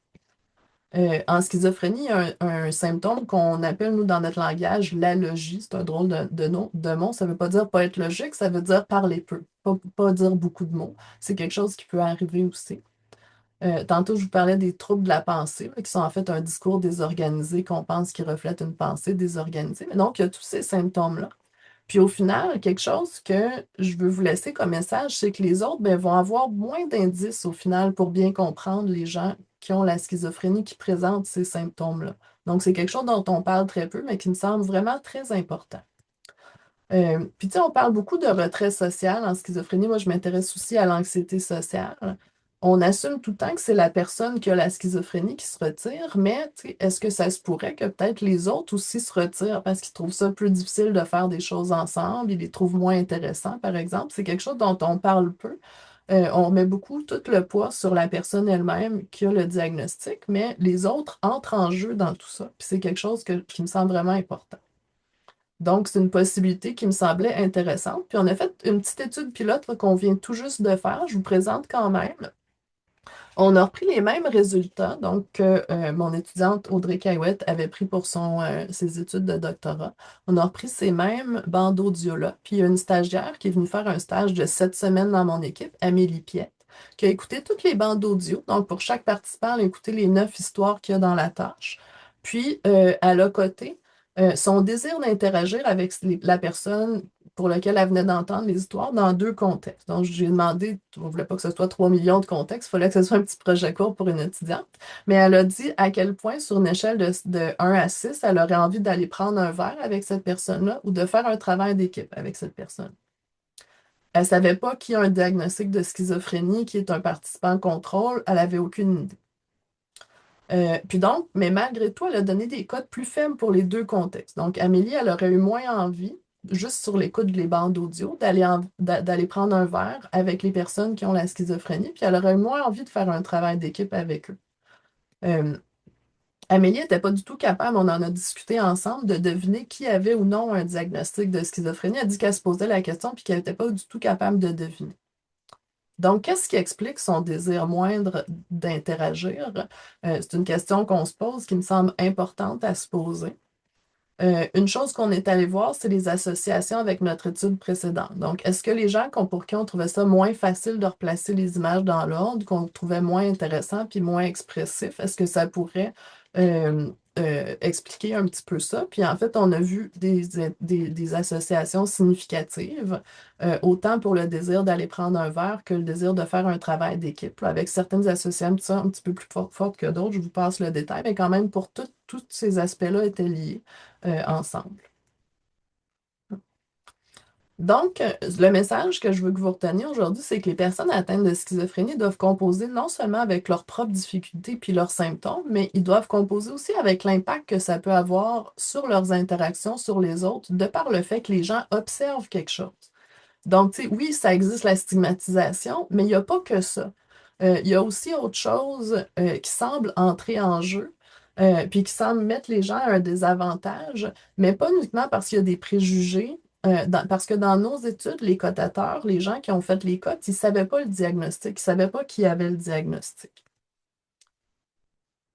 Speaker 2: En schizophrénie, il y a un symptôme qu'on appelle, nous, dans notre langage, l'alogie. C'est un drôle de mot. Ça ne veut pas dire pas être logique, ça veut dire parler peu, pas dire beaucoup de mots. C'est quelque chose qui peut arriver aussi. Tantôt, je vous parlais des troubles de la pensée, là, qui sont en fait un discours désorganisé qu'on pense qui reflète une pensée désorganisée. Mais donc, il y a tous ces symptômes-là. Puis au final, quelque chose que je veux vous laisser comme message, c'est que les autres ben, vont avoir moins d'indices au final pour bien comprendre les gens qui ont la schizophrénie, qui présentent ces symptômes-là. Donc, c'est quelque chose dont on parle très peu, mais qui me semble vraiment très important. Puis, tu sais, on parle beaucoup de retrait social en schizophrénie. Moi, je m'intéresse aussi à l'anxiété sociale. On assume tout le temps que c'est la personne qui a la schizophrénie qui se retire, mais tu sais, est-ce que ça se pourrait que peut-être les autres aussi se retirent parce qu'ils trouvent ça plus difficile de faire des choses ensemble, ils les trouvent moins intéressants, par exemple? C'est quelque chose dont on parle peu. On met beaucoup tout le poids sur la personne elle-même qui a le diagnostic, mais les autres entrent en jeu dans tout ça. Puis c'est quelque chose qui me semble vraiment important. Donc, c'est une possibilité qui me semblait intéressante. Puis, on a fait une petite étude pilote là, qu'on vient tout juste de faire. Je vous présente quand même. On a repris les mêmes résultats, donc que mon étudiante Audrey Caillouette avait pris pour ses études de doctorat. On a repris ces mêmes bandes audio-là. Puis, il y a une stagiaire qui est venue faire un stage de 7 semaines dans mon équipe, Amélie Piette, qui a écouté toutes les bandes audio. Donc, pour chaque participant, elle a écouté les 9 histoires qu'il y a dans la tâche. Puis, elle a coté son désir d'interagir avec la personne pour laquelle elle venait d'entendre les histoires dans 2 contextes. Donc, j'ai demandé, on ne voulait pas que ce soit 3 millions de contextes, il fallait que ce soit un petit projet court pour une étudiante, mais elle a dit à quel point, sur une échelle de 1 à 6, elle aurait envie d'aller prendre un verre avec cette personne-là ou de faire un travail d'équipe avec cette personne. Elle ne savait pas qui a un diagnostic de schizophrénie, qui est un participant contrôle, elle n'avait aucune idée. Puis donc, mais malgré tout, elle a donné des codes plus faibles pour les 2 contextes. Donc, Amélie, elle aurait eu moins envie, juste sur l'écoute des bandes audio, d'aller prendre un verre avec les personnes qui ont la schizophrénie, puis elle aurait eu moins envie de faire un travail d'équipe avec eux. Euh, Amélie n'était pas du tout capable, on en a discuté ensemble, de deviner qui avait ou non un diagnostic de schizophrénie. Elle dit qu'elle se posait la question, puis qu'elle n'était pas du tout capable de deviner. Donc, qu'est-ce qui explique son désir moindre d'interagir? C'est une question qu'on se pose qui me semble importante à se poser. Une chose qu'on est allé voir, c'est les associations avec notre étude précédente. Donc, est-ce que les gens pour qui on trouvait ça moins facile de replacer les images dans l'ordre, qu'on trouvait moins intéressant puis moins expressif, est-ce que ça pourrait euh, expliquer un petit peu ça? Puis en fait, on a vu des associations significatives, autant pour le désir d'aller prendre un verre que le désir de faire un travail d'équipe, là, avec certaines associations un petit peu plus fortes que d'autres. Je vous passe le détail, mais quand même, pour tous ces aspects-là étaient liés ensemble. Donc, le message que je veux que vous reteniez aujourd'hui, c'est que les personnes atteintes de schizophrénie doivent composer non seulement avec leurs propres difficultés puis leurs symptômes, mais ils doivent composer aussi avec l'impact que ça peut avoir sur leurs interactions sur les autres, de par le fait que les gens observent quelque chose. Donc, tu sais, oui, ça existe la stigmatisation, mais il n'y a pas que ça. Il y a aussi autre chose qui semble entrer en jeu, puis qui semble mettre les gens à un désavantage, mais pas uniquement parce qu'il y a des préjugés, parce que dans nos études, les cotateurs, les gens qui ont fait les cotes, ils ne savaient pas le diagnostic, ils ne savaient pas qui avait le diagnostic.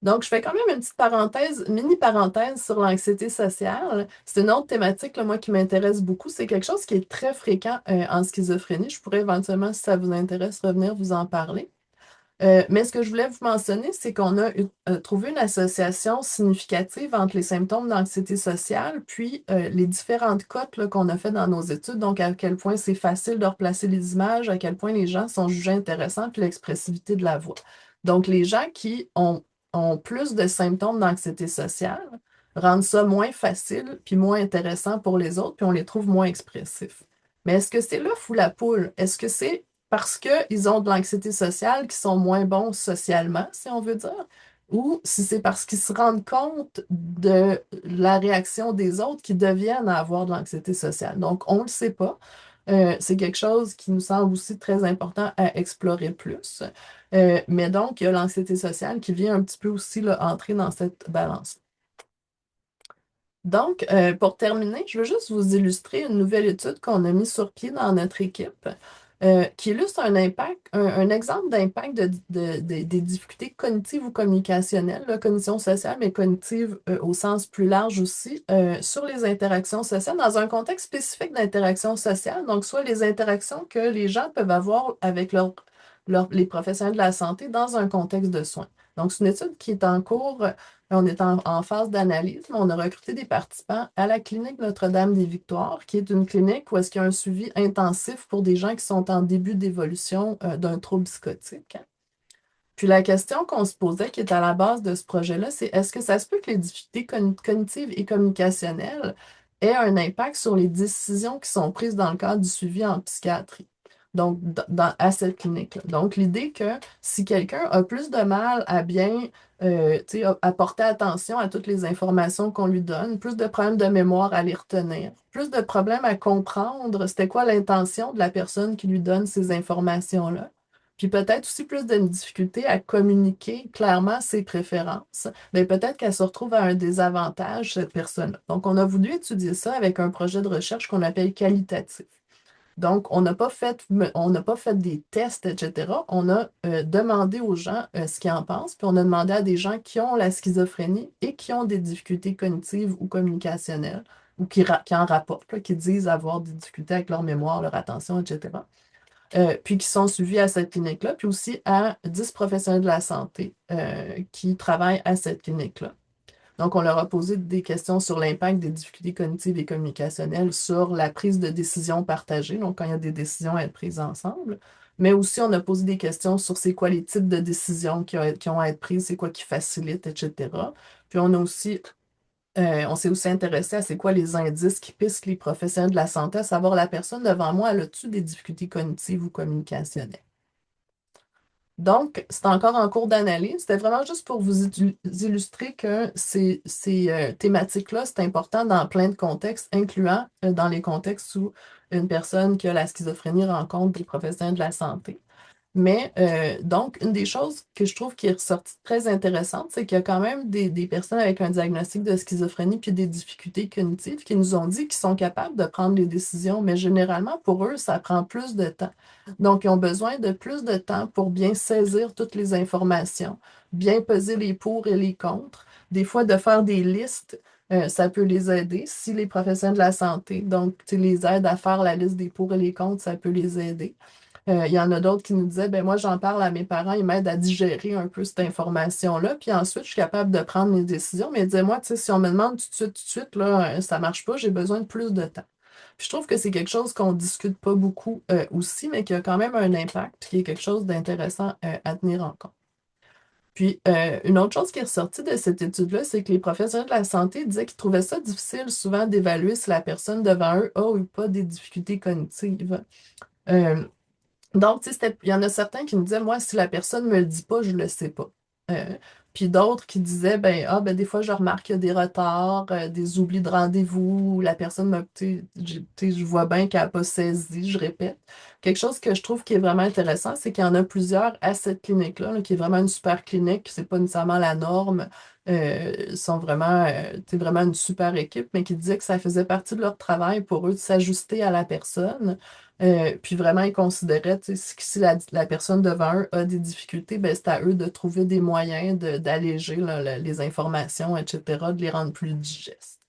Speaker 2: Donc, je fais quand même une petite parenthèse, mini parenthèse sur l'anxiété sociale. C'est une autre thématique, là, moi, qui m'intéresse beaucoup. C'est quelque chose qui est très fréquent en schizophrénie. Je pourrais éventuellement, si ça vous intéresse, revenir vous en parler. Mais ce que je voulais vous mentionner, c'est qu'on a trouvé une association significative entre les symptômes d'anxiété sociale, puis les différentes cotes là, qu'on a fait dans nos études. Donc, à quel point c'est facile de replacer les images, à quel point les gens sont jugés intéressants, puis l'expressivité de la voix. Donc, les gens qui ont plus de symptômes d'anxiété sociale rendent ça moins facile, puis moins intéressant pour les autres, puis on les trouve moins expressifs. Mais est-ce que c'est l'œuf ou la poule? Est-ce que c'est parce qu'ils ont de l'anxiété sociale, qu'ils sont moins bons socialement, si on veut dire, ou si c'est parce qu'ils se rendent compte de la réaction des autres qui deviennent à avoir de l'anxiété sociale. Donc, on ne le sait pas. C'est quelque chose qui nous semble aussi très important à explorer plus. Mais donc, il y a l'anxiété sociale qui vient un petit peu aussi là, entrer dans cette balance. Donc, pour terminer, je veux juste vous illustrer une nouvelle étude qu'on a mise sur pied dans notre équipe, qui illustre un impact, un exemple d'impact des difficultés cognitives ou communicationnelles, la cognition sociale, mais cognitive au sens plus large aussi, sur les interactions sociales, dans un contexte spécifique d'interaction sociale, donc soit les interactions que les gens peuvent avoir avec les professionnels de la santé dans un contexte de soins. Donc, c'est une étude qui est en cours, on est en phase d'analyse, mais on a recruté des participants à la clinique Notre-Dame-des-Victoires, qui est une clinique où est-ce qu'il y a un suivi intensif pour des gens qui sont en début d'évolution d'un trouble psychotique. Puis la question qu'on se posait, qui est à la base de ce projet-là, c'est est-ce que ça se peut que les difficultés cognitives et communicationnelles aient un impact sur les décisions qui sont prises dans le cadre du suivi en psychiatrie? Donc, à cette clinique-là. Donc, l'idée que si quelqu'un a plus de mal à bien tu sais, à porter attention à toutes les informations qu'on lui donne, plus de problèmes de mémoire à les retenir, plus de problèmes à comprendre c'était quoi l'intention de la personne qui lui donne ces informations-là, puis peut-être aussi plus de difficulté à communiquer clairement ses préférences, mais peut-être qu'elle se retrouve à un désavantage, cette personne-là. Donc, on a voulu étudier ça avec un projet de recherche qu'on appelle qualitatif. Donc, on n'a pas fait des tests, etc. On a demandé aux gens ce qu'ils en pensent, puis on a demandé à des gens qui ont la schizophrénie et qui ont des difficultés cognitives ou communicationnelles, ou qui en rapportent, là, qui disent avoir des difficultés avec leur mémoire, leur attention, etc. Puis qui sont suivis à cette clinique-là, puis aussi à 10 professionnels de la santé qui travaillent à cette clinique-là. Donc, on leur a posé des questions sur l'impact des difficultés cognitives et communicationnelles sur la prise de décision partagée, donc quand il y a des décisions à être prises ensemble. Mais aussi, on a posé des questions sur c'est quoi les types de décisions qui ont à être prises, c'est quoi qui facilite, etc. Puis on s'est aussi intéressé à c'est quoi les indices qui pistent les professionnels de la santé, à savoir la personne devant moi, elle a-tu des difficultés cognitives ou communicationnelles? Donc, c'est encore en cours d'analyse. C'était vraiment juste pour vous illustrer que ces thématiques-là, c'est important dans plein de contextes, incluant dans les contextes où une personne qui a la schizophrénie rencontre des professionnels de la santé. Mais donc, une des choses que je trouve qui est ressortie très intéressante, c'est qu'il y a quand même des personnes avec un diagnostic de schizophrénie puis des difficultés cognitives qui nous ont dit qu'ils sont capables de prendre les décisions, mais généralement, pour eux, ça prend plus de temps. Donc, ils ont besoin de plus de temps pour bien saisir toutes les informations, bien peser les pour et les contre. Des fois, de faire des listes, ça peut les aider. Si les professionnels de la santé, donc, tu les aident à faire la liste des pour et les contre, ça peut les aider. Il y en a d'autres qui nous disaient, ben moi, j'en parle à mes parents, ils m'aident à digérer un peu cette information-là, puis ensuite, je suis capable de prendre mes décisions. Mais dis-moi, tu sais, si on me demande tout de suite, là, ça marche pas, j'ai besoin de plus de temps. Puis je trouve que c'est quelque chose qu'on discute pas beaucoup aussi, mais qui a quand même un impact, qui est quelque chose d'intéressant à tenir en compte. Puis, une autre chose qui est ressortie de cette étude-là, c'est que les professionnels de la santé disaient qu'ils trouvaient ça difficile souvent d'évaluer si la personne devant eux a ou pas des difficultés cognitives. Euh, donc, tu sais, il y en a certains qui me disaient, moi, si la personne ne me le dit pas, je ne le sais pas. Euh, Puis d'autres qui disaient, ben, ah, ben, des fois, je remarque qu'il y a des retards, des oublis de rendez-vous, ou la personne me, tu sais, je vois bien qu'elle n'a pas saisi, je répète. Quelque chose que je trouve qui est vraiment intéressant, c'est qu'il y en a plusieurs à cette clinique-là, là, qui est vraiment une super clinique, c'est pas nécessairement la norme. Ils sont vraiment, tu sais, vraiment une super équipe, mais qui disaient que ça faisait partie de leur travail pour eux de s'ajuster à la personne. Puis vraiment, ils considéraient, tu sais, si la personne devant eux a des difficultés, ben, c'est à eux de trouver des moyens d'alléger là, les informations, etc., de les rendre plus digestes.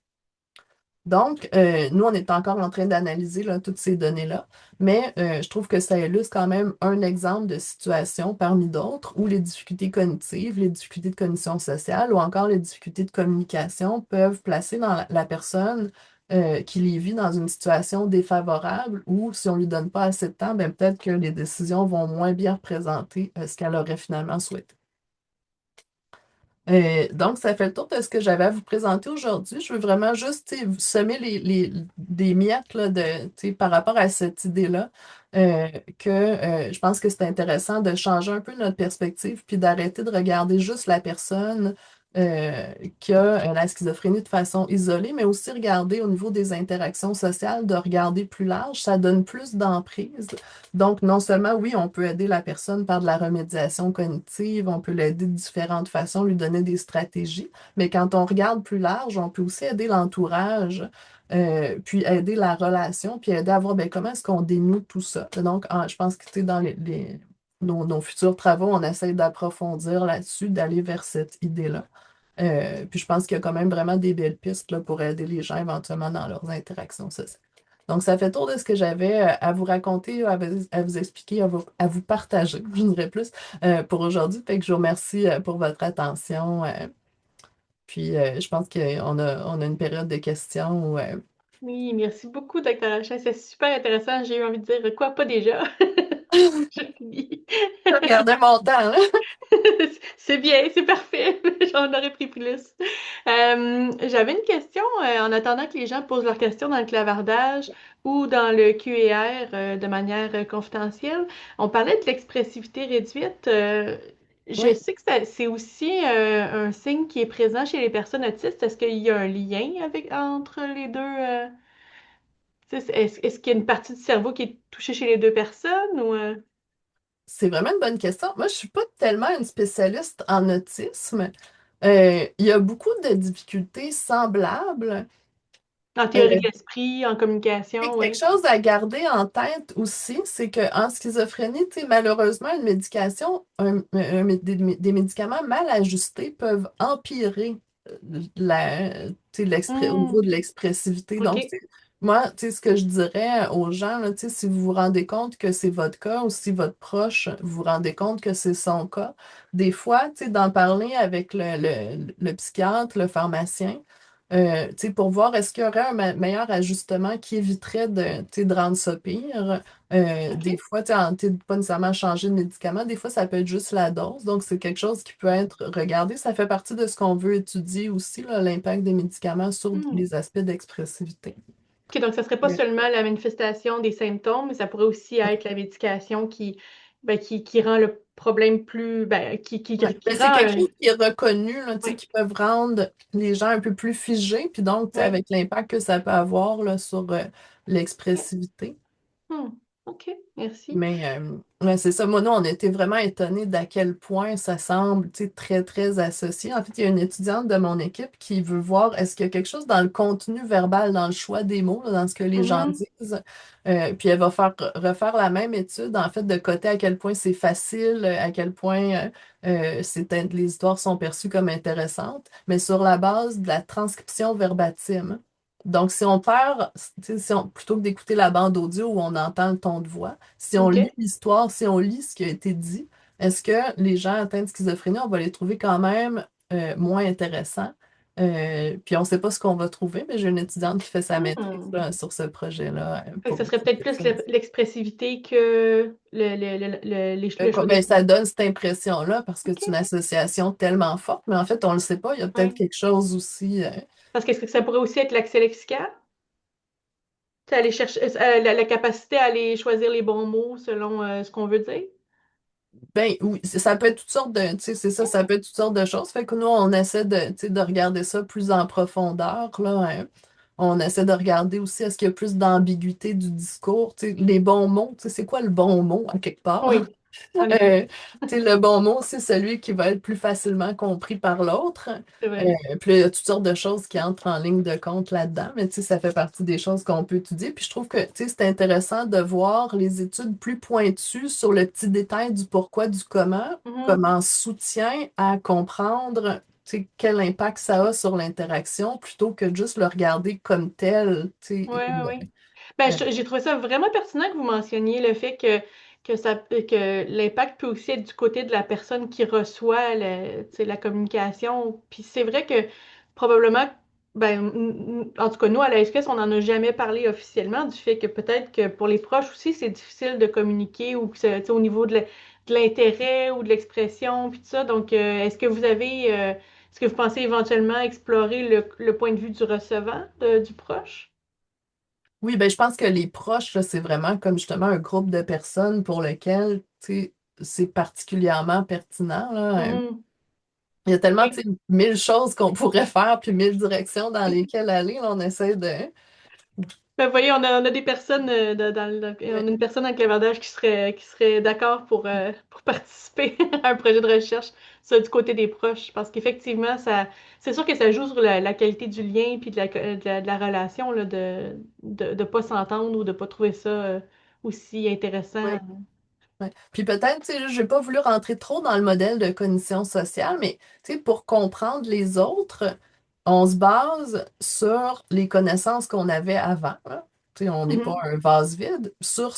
Speaker 2: Donc, nous, on est encore en train d'analyser là, toutes ces données-là, mais je trouve que ça illustre quand même un exemple de situation parmi d'autres où les difficultés cognitives, les difficultés de cognition sociale ou encore les difficultés de communication peuvent placer dans la personne qui les vit dans une situation défavorable ou si on ne lui donne pas assez de temps, ben, peut-être que les décisions vont moins bien représenter ce qu'elle aurait finalement souhaité. Donc, ça fait le tour de ce que j'avais à vous présenter aujourd'hui. Je veux vraiment juste tu sais, semer des miettes là, tu sais, par rapport à cette idée-là, que je pense que c'est intéressant de changer un peu notre perspective, puis d'arrêter de regarder juste la personne qui a la schizophrénie de façon isolée, mais aussi regarder au niveau des interactions sociales, de regarder plus large, ça donne plus d'emprise. Donc, non seulement, oui, on peut aider la personne par de la remédiation cognitive, on peut l'aider de différentes façons, lui donner des stratégies, mais quand on regarde plus large, on peut aussi aider l'entourage, puis aider la relation, puis aider à voir ben, comment est-ce qu'on dénoue tout ça. Donc, je pense que tu sais, dans nos futurs travaux, on essaie d'approfondir là-dessus, d'aller vers cette idée-là. Puis je pense qu'il y a quand même vraiment des belles pistes là, pour aider les gens éventuellement dans leurs interactions sociales. Donc, ça fait tour de ce que j'avais à vous raconter, à vous expliquer, à vous partager, je dirais plus, pour aujourd'hui. Fait que je vous remercie pour votre attention. Puis, je pense on a une période de questions où,
Speaker 1: Oui, merci beaucoup, Dr. Hachin. C'est super intéressant. J'ai eu envie de dire quoi, pas déjà. Je finis.
Speaker 2: je regardais mon temps, là.
Speaker 1: C'est bien, c'est parfait. J'en aurais pris plus. J'avais une question en attendant que les gens posent leurs questions dans le clavardage ou dans le Q&R de manière confidentielle. On parlait de l'expressivité réduite. Je
Speaker 2: Oui,
Speaker 1: sais que c'est aussi un signe qui est présent chez les personnes autistes. Est-ce qu'il y a un lien entre les deux? Tu sais, est-ce qu'il y a une partie du cerveau qui est touchée chez les deux personnes ou
Speaker 2: c'est vraiment une bonne question. Moi, je suis pas tellement une spécialiste en autisme. Il y a beaucoup de difficultés semblables.
Speaker 1: en théorie de l'esprit, en
Speaker 2: Et
Speaker 1: communication,
Speaker 2: quelque
Speaker 1: oui.
Speaker 2: chose à garder en tête aussi, c'est qu'en schizophrénie, tu sais, malheureusement, une médication, des médicaments mal ajustés peuvent empirer au niveau
Speaker 1: Hmm,
Speaker 2: de l'expressivité.
Speaker 1: OK.
Speaker 2: Donc, moi, tu sais, ce que je dirais aux gens, là, tu sais, si vous vous rendez compte que c'est votre cas ou si votre proche vous vous rendez compte que c'est son cas, des fois, tu sais, d'en parler avec le psychiatre, le pharmacien, tu sais, pour voir est-ce qu'il y aurait un meilleur ajustement qui éviterait de, tu sais, de rendre ça pire. Des
Speaker 1: OK.
Speaker 2: fois, tu sais, pas nécessairement changer de médicament, des fois, ça peut être juste la dose. Donc, c'est quelque chose qui peut être regardé. Ça fait partie de ce qu'on veut étudier aussi, là, l'impact des médicaments sur
Speaker 1: Hmm.
Speaker 2: les aspects d'expressivité.
Speaker 1: OK, donc ça serait pas
Speaker 2: Ouais.
Speaker 1: seulement la manifestation des symptômes, mais ça pourrait aussi être la médication qui rend le problème plus,
Speaker 2: Ouais.
Speaker 1: qui
Speaker 2: Ben, c'est
Speaker 1: rend
Speaker 2: quelque chose qui est reconnu, là, tu sais,
Speaker 1: oui,
Speaker 2: qui peuvent rendre les gens un peu plus figés, puis donc, tu sais,
Speaker 1: oui.
Speaker 2: avec l'impact que ça peut avoir là, sur
Speaker 1: OK.
Speaker 2: l'expressivité.
Speaker 1: Hmm. OK, merci.
Speaker 2: Mais ouais, c'est ça. Moi, nous, on était vraiment étonnés d'à quel point ça semble, tu sais, très, très associé. En fait, il y a une étudiante de mon équipe qui veut voir est-ce qu'il y a quelque chose dans le contenu verbal, dans le choix des mots, là, dans ce que les gens
Speaker 1: Mhm.
Speaker 2: disent. Puis elle va refaire la même étude, en fait, de côté à quel point c'est facile, à quel point les histoires sont perçues comme intéressantes, mais sur la base de la transcription verbatim. Donc, si on perd, tu sais, plutôt que d'écouter la bande audio où on entend le ton de voix, si on lit
Speaker 1: OK.
Speaker 2: l'histoire, si on lit ce qui a été dit, est-ce que les gens atteints de schizophrénie, on va les trouver quand même moins intéressants? Puis on ne sait pas ce qu'on va trouver, mais j'ai une étudiante qui fait sa maîtrise
Speaker 1: Hmm.
Speaker 2: là, sur ce projet-là
Speaker 1: Fait que
Speaker 2: pour
Speaker 1: ça serait
Speaker 2: étudier
Speaker 1: peut-être plus
Speaker 2: ça.
Speaker 1: l'expressivité que le choix des
Speaker 2: Ben,
Speaker 1: mots.
Speaker 2: ça donne cette impression-là parce que
Speaker 1: OK.
Speaker 2: c'est une association tellement forte, mais en fait, on ne le sait pas. Il y a peut-être
Speaker 1: Oui.
Speaker 2: quelque chose aussi.
Speaker 1: Parce que est-ce que ça pourrait aussi être l'accès lexical? Tu sais, aller chercher la capacité à aller choisir les bons mots selon ce qu'on veut dire?
Speaker 2: Ben oui, ça peut être toutes sortes de, tu sais, c'est ça, ça peut être toutes sortes de choses. Fait que nous, on essaie de, tu sais, de regarder ça plus en profondeur, là. On essaie de regarder aussi est-ce qu'il y a plus d'ambiguïté du discours, tu sais, les bons mots, tu sais, c'est quoi le bon mot à quelque part?
Speaker 1: Oui, en effet,
Speaker 2: Tu sais, le bon mot, c'est celui qui va être plus facilement compris par l'autre.
Speaker 1: c'est vrai.
Speaker 2: Puis là, il y a toutes sortes de choses qui entrent en ligne de compte là-dedans, mais tu sais, ça fait partie des choses qu'on peut étudier. Puis je trouve que tu sais, c'est intéressant de voir les études plus pointues sur le petit détail du pourquoi, du comment, comme
Speaker 1: Mhm.
Speaker 2: en soutien à comprendre tu sais, quel impact ça a sur l'interaction, plutôt que de juste le regarder comme tel. Tu sais,
Speaker 1: Ouais, ouais, ouais. Ben, j'ai trouvé ça vraiment pertinent que vous mentionniez le fait que l'impact peut aussi être du côté de la personne qui reçoit tu sais, la communication. Puis c'est vrai que probablement, en tout cas, nous, à la SQS, on n'en a jamais parlé officiellement du fait que peut-être que pour les proches aussi, c'est difficile de communiquer ou que tu sais, au niveau de l'intérêt ou de l'expression, puis tout ça. Donc, est-ce que vous pensez éventuellement explorer le point de vue du recevant, du proche?
Speaker 2: Oui, ben, je pense que les proches, là, c'est vraiment comme justement un groupe de personnes pour lequel tu sais, c'est particulièrement pertinent, là.
Speaker 1: Mhm.
Speaker 2: Il y a tellement,
Speaker 1: Oui.
Speaker 2: tu sais, mille choses qu'on pourrait faire, puis mille directions dans lesquelles aller. Là, on essaie de.
Speaker 1: Ben, vous voyez, on a des personnes
Speaker 2: Ouais,
Speaker 1: on a une personne en clavardage qui serait d'accord pour participer à un projet de recherche, ça, du côté des proches. Parce qu'effectivement, c'est sûr que ça joue sur la qualité du lien puis de la relation, là, de pas s'entendre ou de pas trouver ça aussi intéressant.
Speaker 2: ouais, ouais. Puis peut-être, tu sais, j'ai pas voulu rentrer trop dans le modèle de cognition sociale, mais tu sais, pour comprendre les autres, on se base sur les connaissances qu'on avait avant, là. Tu sais, on n'est pas
Speaker 1: Mhm.
Speaker 2: un vase vide puis sur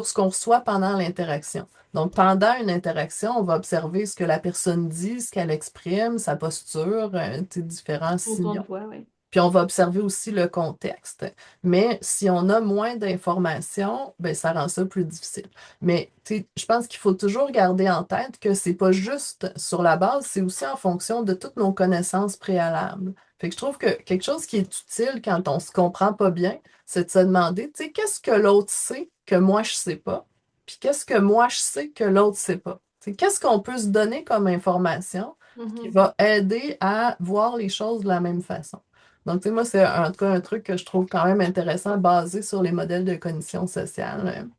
Speaker 2: ce qu'on reçoit pendant l'interaction. Donc, pendant une interaction, on va observer ce que la personne dit, ce qu'elle exprime, sa posture, tu sais, différents
Speaker 1: Son ton
Speaker 2: signaux.
Speaker 1: de voix, oui.
Speaker 2: Puis on va observer aussi le contexte. Mais si on a moins d'informations, ben, ça rend ça plus difficile. Mais tu sais, je pense qu'il faut toujours garder en tête que c'est pas juste sur la base, c'est aussi en fonction de toutes nos connaissances préalables. Fait que je trouve que quelque chose qui est utile quand on se comprend pas bien, c'est de se demander, tu sais, qu'est-ce que l'autre sait que moi je sais pas? Puis qu'est-ce que moi je sais que l'autre sait pas? Tu sais, qu'est-ce qu'on peut se donner comme information qui
Speaker 1: Mhm.
Speaker 2: va aider à voir les choses de la même façon? Donc, tu sais, moi, c'est en tout cas un truc que je trouve quand même intéressant, basé sur les modèles de cognition sociale.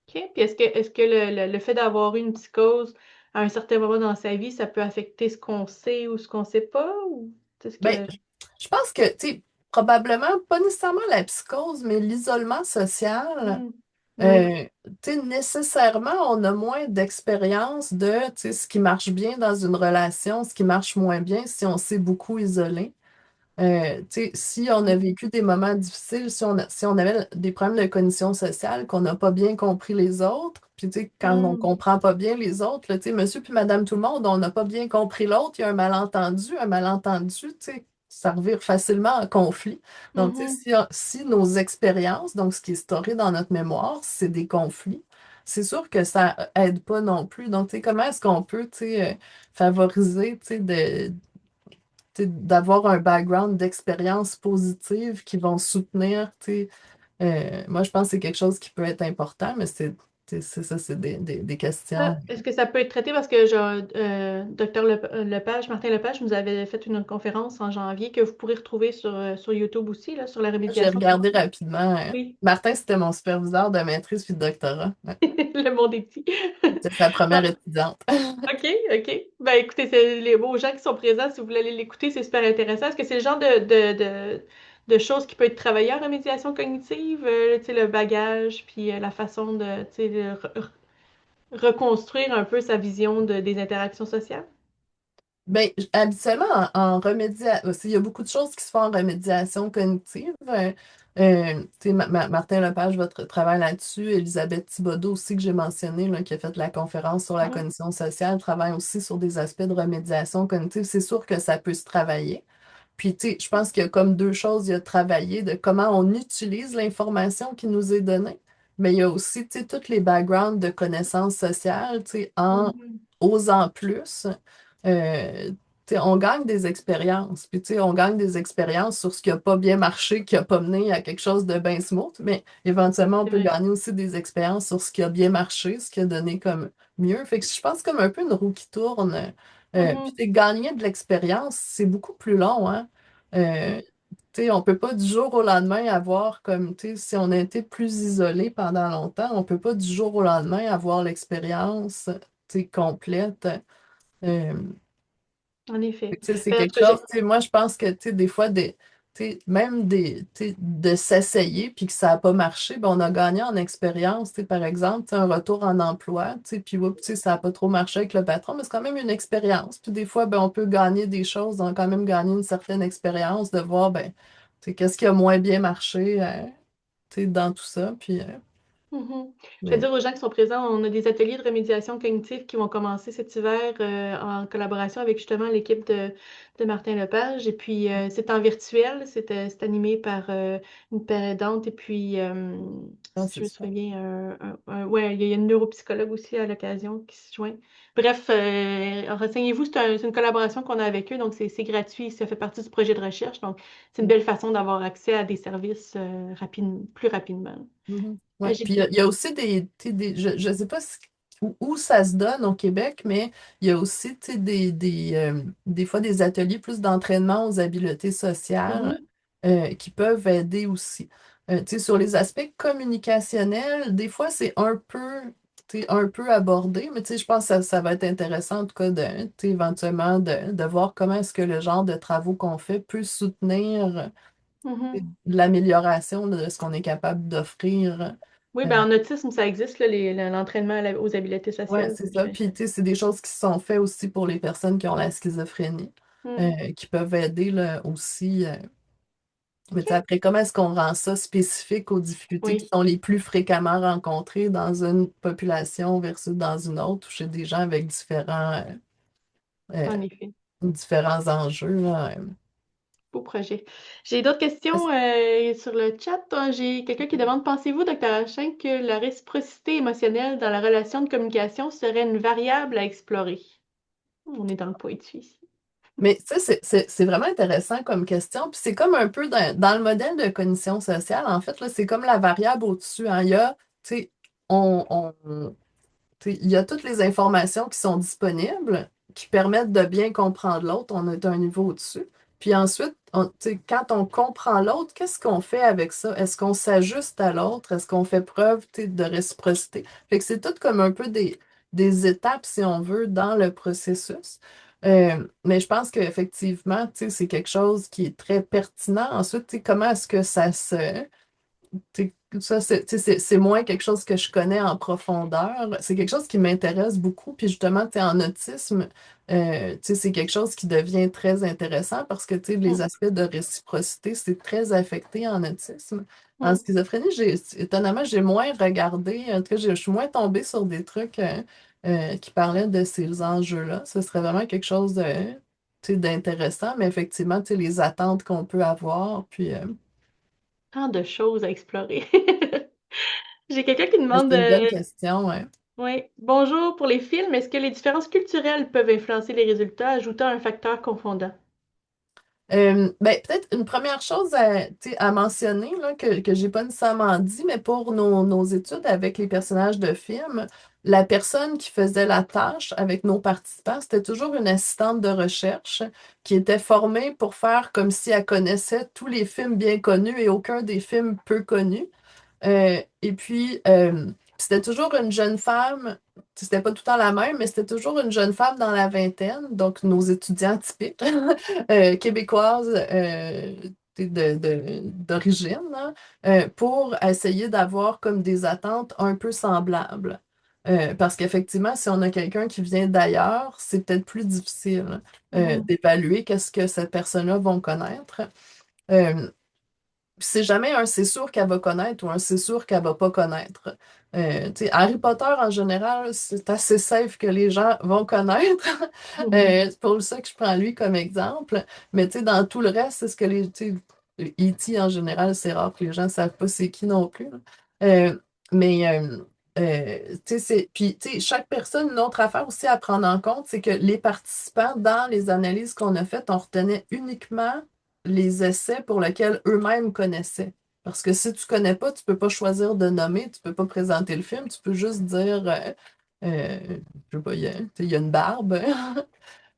Speaker 1: OK. Puis est-ce que le fait d'avoir eu une psychose à un certain moment dans sa vie, ça peut affecter ce qu'on sait ou ce qu'on sait pas? Ou est-ce
Speaker 2: Ben,
Speaker 1: que.
Speaker 2: je pense que, tu sais, probablement, pas nécessairement la psychose, mais l'isolement social,
Speaker 1: Hmm. Oui.
Speaker 2: tu sais, nécessairement, on a moins d'expérience de, tu sais, ce qui marche bien dans une relation, ce qui marche moins bien si on s'est beaucoup isolé. Tu sais, si on a
Speaker 1: Mhm.
Speaker 2: vécu des moments difficiles, si on avait des problèmes de cognition sociale, qu'on n'a pas bien compris les autres, puis tu sais, quand on
Speaker 1: Hmm.
Speaker 2: comprend pas bien les autres, là, tu sais, monsieur puis madame tout le monde, on n'a pas bien compris l'autre, il y a un malentendu, tu sais, ça revire facilement en conflit. Donc, tu sais,
Speaker 1: Mhm.
Speaker 2: si nos expériences, donc ce qui est storé dans notre mémoire, c'est des conflits, c'est sûr que ça aide pas non plus. Donc, tu sais, comment est-ce qu'on peut, tu sais, favoriser, tu sais, d'avoir un background d'expériences positives qui vont soutenir, tu sais, moi, je pense que c'est quelque chose qui peut être important, mais c'est ça, c'est des questions.
Speaker 1: Ça, est-ce que ça peut être traité parce que genre, Dr. Lepage, Martin Lepage nous avait fait une conférence en janvier que vous pourrez retrouver sur YouTube aussi, là, sur la
Speaker 2: J'ai
Speaker 1: remédiation
Speaker 2: regardé
Speaker 1: cognitive.
Speaker 2: rapidement.
Speaker 1: Oui,
Speaker 2: Martin, c'était mon superviseur de maîtrise puis de doctorat. Ouais.
Speaker 1: le monde est petit.
Speaker 2: C'était sa première
Speaker 1: Ah,
Speaker 2: étudiante.
Speaker 1: OK, OK. Ben écoutez, c'est les beaux gens qui sont présents, si vous voulez aller l'écouter, c'est super intéressant. Est-ce que c'est le genre de choses qui peut être travaillé en remédiation cognitive, tu sais, le bagage, puis la façon de, tu sais, reconstruire un peu sa vision des interactions sociales?
Speaker 2: Ben, habituellement, en remédiation, il y a beaucoup de choses qui se font en remédiation cognitive. Tu sais, Martin Lepage, votre travail là-dessus, Elisabeth Thibodeau aussi, que j'ai mentionné, là, qui a fait la conférence sur la
Speaker 1: Mhm,
Speaker 2: cognition sociale, travaille aussi sur des aspects de remédiation cognitive. C'est sûr que ça peut se travailler. Puis, tu sais, je pense qu'il y a comme deux choses. Il y a travailler de comment on utilise l'information qui nous est donnée, mais il y a aussi, tu sais, tous les backgrounds de connaissances sociales, tu sais, en
Speaker 1: mhm.
Speaker 2: osant plus. euh, tu sais, on gagne des expériences. Puis, tu sais, on gagne des expériences sur ce qui n'a pas bien marché, qui n'a pas mené à quelque chose de bien smooth, mais éventuellement, on
Speaker 1: C'est
Speaker 2: peut
Speaker 1: vrai.
Speaker 2: gagner aussi des expériences sur ce qui a bien marché, ce qui a donné comme mieux. Fait que je pense comme un peu une roue qui tourne. Puis
Speaker 1: Mhm,
Speaker 2: gagner de l'expérience, c'est beaucoup plus long, hein. Tu sais, on peut pas du jour au lendemain avoir comme, tu sais, si on a été plus isolé pendant longtemps, on peut pas du jour au lendemain avoir l'expérience, tu sais, complète. Euh,
Speaker 1: en effet.
Speaker 2: tu sais, c'est
Speaker 1: Ben, en
Speaker 2: quelque
Speaker 1: tout cas,
Speaker 2: chose, tu sais, moi, je pense que, tu sais, des fois, tu sais, même tu sais, de s'essayer puis que ça n'a pas marché, ben, on a gagné en expérience, tu sais, par exemple, tu sais, un retour en emploi, tu sais, puis, oups, tu sais, ça n'a pas trop marché avec le patron, mais c'est quand même une expérience. Puis des fois, ben, on peut gagner des choses, on a quand même gagné une certaine expérience de voir, ben, tu sais, qu'est-ce qui a moins bien marché, tu sais, dans tout ça, puis,
Speaker 1: mhm. Je vais
Speaker 2: mais,
Speaker 1: dire aux gens qui sont présents, on a des ateliers de remédiation cognitive qui vont commencer cet hiver en collaboration avec justement l'équipe de Martin Lepage. Et puis, c'est en virtuel, c'est animé par une père aidante et puis,
Speaker 2: non,
Speaker 1: si
Speaker 2: c'est
Speaker 1: je me
Speaker 2: super.
Speaker 1: souviens, ouais, il y a une neuropsychologue aussi à l'occasion qui se joint. Bref, renseignez-vous, c'est une collaboration qu'on a avec eux, donc c'est gratuit, ça fait partie du projet de recherche. Donc, c'est une belle façon d'avoir accès à des services plus rapidement.
Speaker 2: Mhm. Ouais. Puis
Speaker 1: J'ai
Speaker 2: il y a aussi tu sais, je ne sais pas où ça se donne au Québec, mais il y a aussi tu sais, des fois des ateliers plus d'entraînement aux habiletés sociales
Speaker 1: Mhm,
Speaker 2: qui peuvent aider aussi. Tu sais, sur les aspects communicationnels, des fois c'est tu sais, un peu abordé, mais tu sais, je pense que ça va être intéressant en tout cas tu sais, éventuellement de voir comment est-ce que le genre de travaux qu'on fait peut soutenir
Speaker 1: mhm.
Speaker 2: l'amélioration de ce qu'on est capable d'offrir.
Speaker 1: Oui,
Speaker 2: Euh,
Speaker 1: ben en autisme, ça existe, là, l'entraînement aux habiletés
Speaker 2: ouais,
Speaker 1: sociales.
Speaker 2: c'est
Speaker 1: Donc,
Speaker 2: ça. Puis, tu sais, c'est des choses qui sont faites aussi pour les personnes qui ont la schizophrénie,
Speaker 1: hmm.
Speaker 2: qui peuvent aider là, aussi. Mais tu sais,
Speaker 1: OK.
Speaker 2: après, comment est-ce qu'on rend ça spécifique aux difficultés qui
Speaker 1: Oui,
Speaker 2: sont les plus fréquemment rencontrées dans une population versus dans une autre, ou chez des gens avec euh,
Speaker 1: en effet.
Speaker 2: différents enjeux, là.
Speaker 1: Beau projet. J'ai d'autres questions sur le chat. J'ai quelqu'un qui demande, pensez-vous, docteur Hachin, que la réciprocité émotionnelle dans la relation de communication serait une variable à explorer? On est dans le poétu ici.
Speaker 2: Mais ça, c'est vraiment intéressant comme question. Puis c'est comme un peu dans le modèle de cognition sociale, en fait, là, c'est comme la variable au-dessus, hein. Il y a, tu sais, il y a toutes les informations qui sont disponibles, qui permettent de bien comprendre l'autre. On est à un niveau au-dessus. Puis ensuite, tu sais, quand on comprend l'autre, qu'est-ce qu'on fait avec ça? Est-ce qu'on s'ajuste à l'autre? Est-ce qu'on fait preuve, tu sais, de réciprocité? Fait que c'est tout comme un peu des étapes, si on veut, dans le processus. Mais je pense qu'effectivement, tu sais, c'est quelque chose qui est très pertinent. Ensuite, tu sais, comment est-ce que ça se ça, c'est moins quelque chose que je connais en profondeur. C'est quelque chose qui m'intéresse beaucoup. Puis justement, en autisme, c'est quelque chose qui devient très intéressant parce que les
Speaker 1: Mm,
Speaker 2: aspects de réciprocité, c'est très affecté en autisme. En
Speaker 1: mm.
Speaker 2: schizophrénie, étonnamment, j'ai moins regardé, en tout cas, je suis moins tombée sur des trucs qui parlaient de ces enjeux-là. Ce serait vraiment quelque chose d'intéressant, mais effectivement, les attentes qu'on peut avoir, puis
Speaker 1: Tant de choses à explorer. J'ai quelqu'un qui
Speaker 2: c'est
Speaker 1: demande,
Speaker 2: une bonne question, ouais.
Speaker 1: oui, bonjour, pour les films, est-ce que les différences culturelles peuvent influencer les résultats, ajoutant un facteur confondant?
Speaker 2: Ben, peut-être une première chose à mentionner là, que j'ai pas nécessairement dit, mais pour nos études avec les personnages de films, la personne qui faisait la tâche avec nos participants, c'était toujours une assistante de recherche qui était formée pour faire comme si elle connaissait tous les films bien connus et aucun des films peu connus. Et puis, c'était toujours une jeune femme, c'était pas tout le temps la même, mais c'était toujours une jeune femme dans la vingtaine, donc nos étudiants typiques, québécoises d'origine, là, pour essayer d'avoir comme des attentes un peu semblables. Parce qu'effectivement, si on a quelqu'un qui vient d'ailleurs, c'est peut-être plus difficile
Speaker 1: Mhm,
Speaker 2: d'évaluer qu'est-ce que cette personne-là va connaître. Euh, c'est jamais un c'est sûr qu'elle va connaître ou un c'est sûr qu'elle va pas connaître. Tu sais, Harry Potter, en général, c'est assez safe que les gens vont connaître.
Speaker 1: mhm,
Speaker 2: C'est pour ça que je prends lui comme exemple. Mais tu sais, dans tout le reste, c'est ce que tu sais, E.T. en général, c'est rare que les gens ne savent pas c'est qui non plus, là. Euh, mais tu sais, puis tu sais, chaque personne, une autre affaire aussi à prendre en compte, c'est que les participants, dans les analyses qu'on a faites, on retenait uniquement les essais pour lesquels eux-mêmes connaissaient. Parce que si tu connais pas, tu peux pas choisir de nommer, tu peux pas présenter le film, tu peux juste dire, je sais pas, il y a une barbe.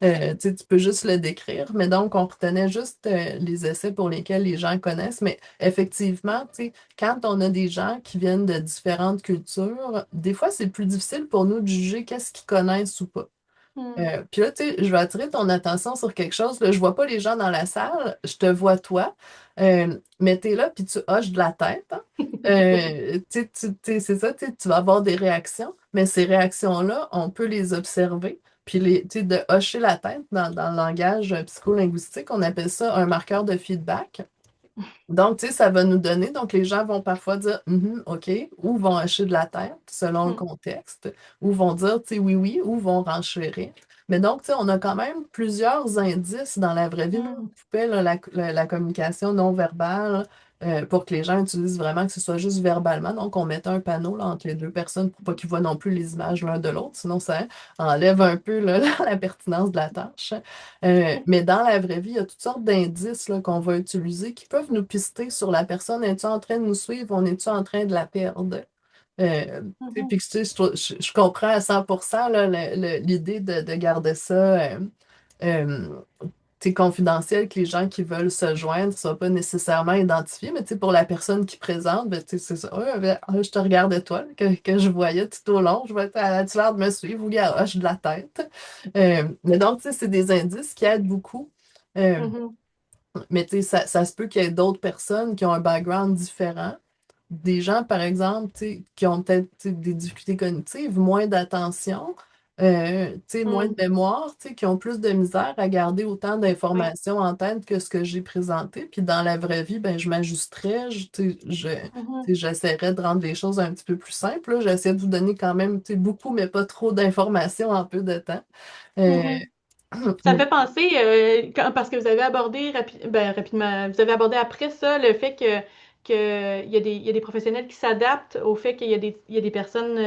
Speaker 2: Tu sais, tu peux juste le décrire, mais donc on retenait juste les essais pour lesquels les gens connaissent. Mais effectivement, tu sais, quand on a des gens qui viennent de différentes cultures, des fois c'est plus difficile pour nous de juger qu'est-ce qu'ils connaissent ou pas.
Speaker 1: mhm,
Speaker 2: Puis là, tu sais, je vais attirer ton attention sur quelque chose. Là, je vois pas les gens dans la salle, je te vois toi. Mais tu es là, puis tu hoches de la tête, hein. C'est ça, tu sais, tu vas avoir des réactions, mais ces réactions-là, on peut les observer. Puis tu sais, de hocher la tête dans le langage psycholinguistique, on appelle ça un marqueur de feedback. Donc, tu sais, ça va nous donner. Donc, les gens vont parfois dire mhm, OK, ou vont hocher de la tête selon le
Speaker 1: mhm,
Speaker 2: contexte, ou vont dire, tu sais, oui, oui, ou vont renchérir. Mais donc, tu sais, on a quand même plusieurs indices dans la vraie vie. Nous, on
Speaker 1: mhm,
Speaker 2: coupait là, la communication non verbale pour que les gens utilisent vraiment que ce soit juste verbalement. Donc, on mettait un panneau là, entre les deux personnes pour pas qu'ils voient non plus les images l'un de l'autre. Sinon, ça enlève un peu là, la pertinence de la tâche. Mais dans la vraie vie, il y a toutes sortes d'indices là, qu'on va utiliser qui peuvent nous pister sur la personne. Es-tu en train de nous suivre? On est-tu en train de la perdre? Tu sais,
Speaker 1: mhm,
Speaker 2: puis tu sais, je comprends à 100% là, l'idée de garder ça euh, tu sais, confidentiel, que les gens qui veulent se joindre ne soient pas nécessairement identifiés. Mais tu sais, pour la personne qui présente, ben, tu sais, c'est ça. Ouais, ben, je te regardais toi, là, que je voyais tout au long. Je vois, as-tu l'air de me suivre? Oui, elle hoche de la tête. Mais donc, tu sais, c'est des indices qui aident beaucoup. Euh,
Speaker 1: mhm,
Speaker 2: mais tu sais, ça se peut qu'il y ait d'autres personnes qui ont un background différent. Des gens, par exemple, tu sais, qui ont peut-être tu sais, des difficultés cognitives, moins d'attention, tu sais, moins de
Speaker 1: Mm.
Speaker 2: mémoire, tu sais, qui ont plus de misère à garder autant
Speaker 1: Oui.
Speaker 2: d'informations en tête que ce que j'ai présenté. Puis dans la vraie vie, ben, je m'ajusterais, tu sais,
Speaker 1: Mhm.
Speaker 2: j'essaierais de rendre les choses un petit peu plus simples, là. J'essaie de vous donner quand même, tu sais, beaucoup, mais pas trop d'informations en peu de temps. Euh,
Speaker 1: Mhm. Ça me fait penser, parce que vous avez abordé rapidement, vous avez abordé après ça le fait il y a des professionnels qui s'adaptent au fait il y a des personnes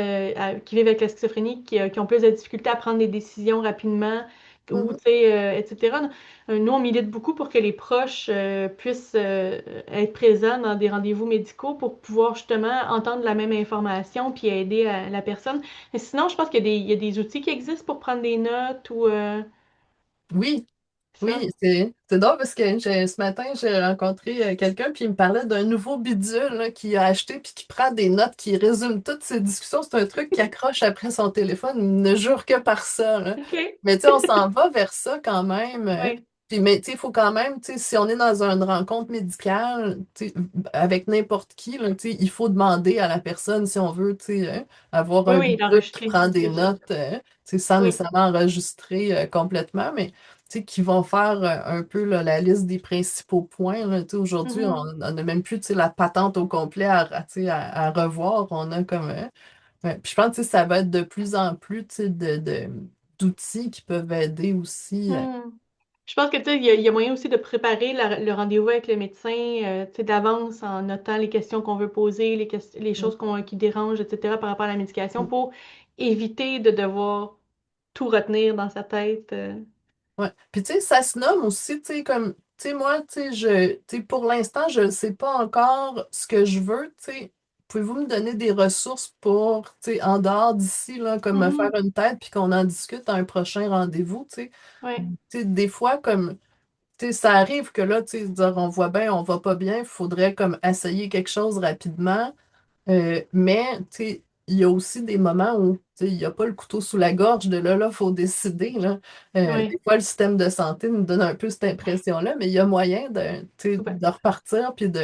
Speaker 1: qui vivent avec la schizophrénie qui ont plus de difficultés à prendre des décisions rapidement ou,
Speaker 2: mhm.
Speaker 1: tu sais, etc. Nous, on milite beaucoup pour que les proches puissent être présents dans des rendez-vous médicaux pour pouvoir justement entendre la même information puis aider la personne. Mais sinon, je pense il y a des outils qui existent pour prendre des notes ou
Speaker 2: Oui,
Speaker 1: ça.
Speaker 2: oui, c'est drôle parce que ce matin, j'ai rencontré quelqu'un puis il me parlait d'un nouveau bidule là, qu'il a acheté puis qui prend des notes, qui résume toutes ses discussions. C'est un truc qui accroche après son téléphone. Il ne jure que par ça, là.
Speaker 1: OK.
Speaker 2: Mais tu sais, on s'en va vers ça quand même.
Speaker 1: Oui.
Speaker 2: Puis, mais tu sais, il faut quand même, tu sais, si on est dans une rencontre médicale, tu sais, avec n'importe qui, là, tu sais, il faut demander à la personne si on veut, tu sais, avoir
Speaker 1: Oui,
Speaker 2: un
Speaker 1: oui,
Speaker 2: bidule qui
Speaker 1: d'enregistrer,
Speaker 2: prend des
Speaker 1: c'est sûr.
Speaker 2: notes, tu sais, sans
Speaker 1: Oui.
Speaker 2: nécessairement enregistrer complètement, mais tu sais, qui vont faire un peu là, la liste des principaux points. Là. Tu sais, aujourd'hui,
Speaker 1: Mhm.
Speaker 2: on n'a même plus tu sais, la patente au complet tu sais, à revoir. On a comme. Ouais. Puis je pense que tu sais, ça va être de plus en plus tu sais, d'outils qui peuvent aider aussi.
Speaker 1: Hmm. Je pense que tu sais, il y a moyen aussi de préparer le rendez-vous avec le médecin, tu sais, d'avance en notant les questions qu'on veut poser, les
Speaker 2: Mm,
Speaker 1: choses qui dérangent, etc. par rapport à la médication
Speaker 2: mm.
Speaker 1: pour éviter de devoir tout retenir dans sa tête.
Speaker 2: Ouais. Puis tu sais, ça se nomme aussi, tu sais, comme, tu sais, moi, tu sais, pour l'instant, je ne sais pas encore ce que je veux, tu sais. Pouvez-vous me donner des ressources pour, tu sais, en dehors d'ici, là, comme me faire
Speaker 1: Mhm.
Speaker 2: une tête, puis qu'on en discute à un prochain rendez-vous, tu sais.
Speaker 1: Ouais.
Speaker 2: Tu sais, des fois, comme, tu sais, ça arrive que là, tu sais, dire, on voit bien, on va pas bien, il faudrait comme essayer quelque chose rapidement. Mais, tu sais, il y a aussi des moments où, tu sais, il n'y a pas le couteau sous la gorge de là, il faut décider, là. Des
Speaker 1: Ouais.
Speaker 2: fois, le système de santé nous donne un peu cette impression-là, mais il y a moyen tu sais,
Speaker 1: Tout
Speaker 2: de repartir puis tu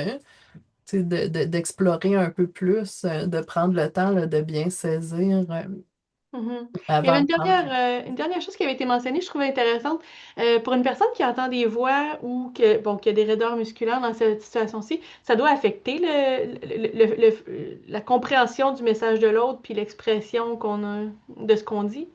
Speaker 2: sais, d'explorer un peu plus, de prendre le temps, là, de bien saisir,
Speaker 1: Mhm. Il y avait
Speaker 2: avant de prendre.
Speaker 1: une dernière chose qui avait été mentionnée, je trouvais intéressante. Pour une personne qui entend des voix ou qui a des raideurs musculaires dans cette situation-ci, ça doit affecter la compréhension du message de l'autre puis l'expression qu'on a de ce qu'on dit.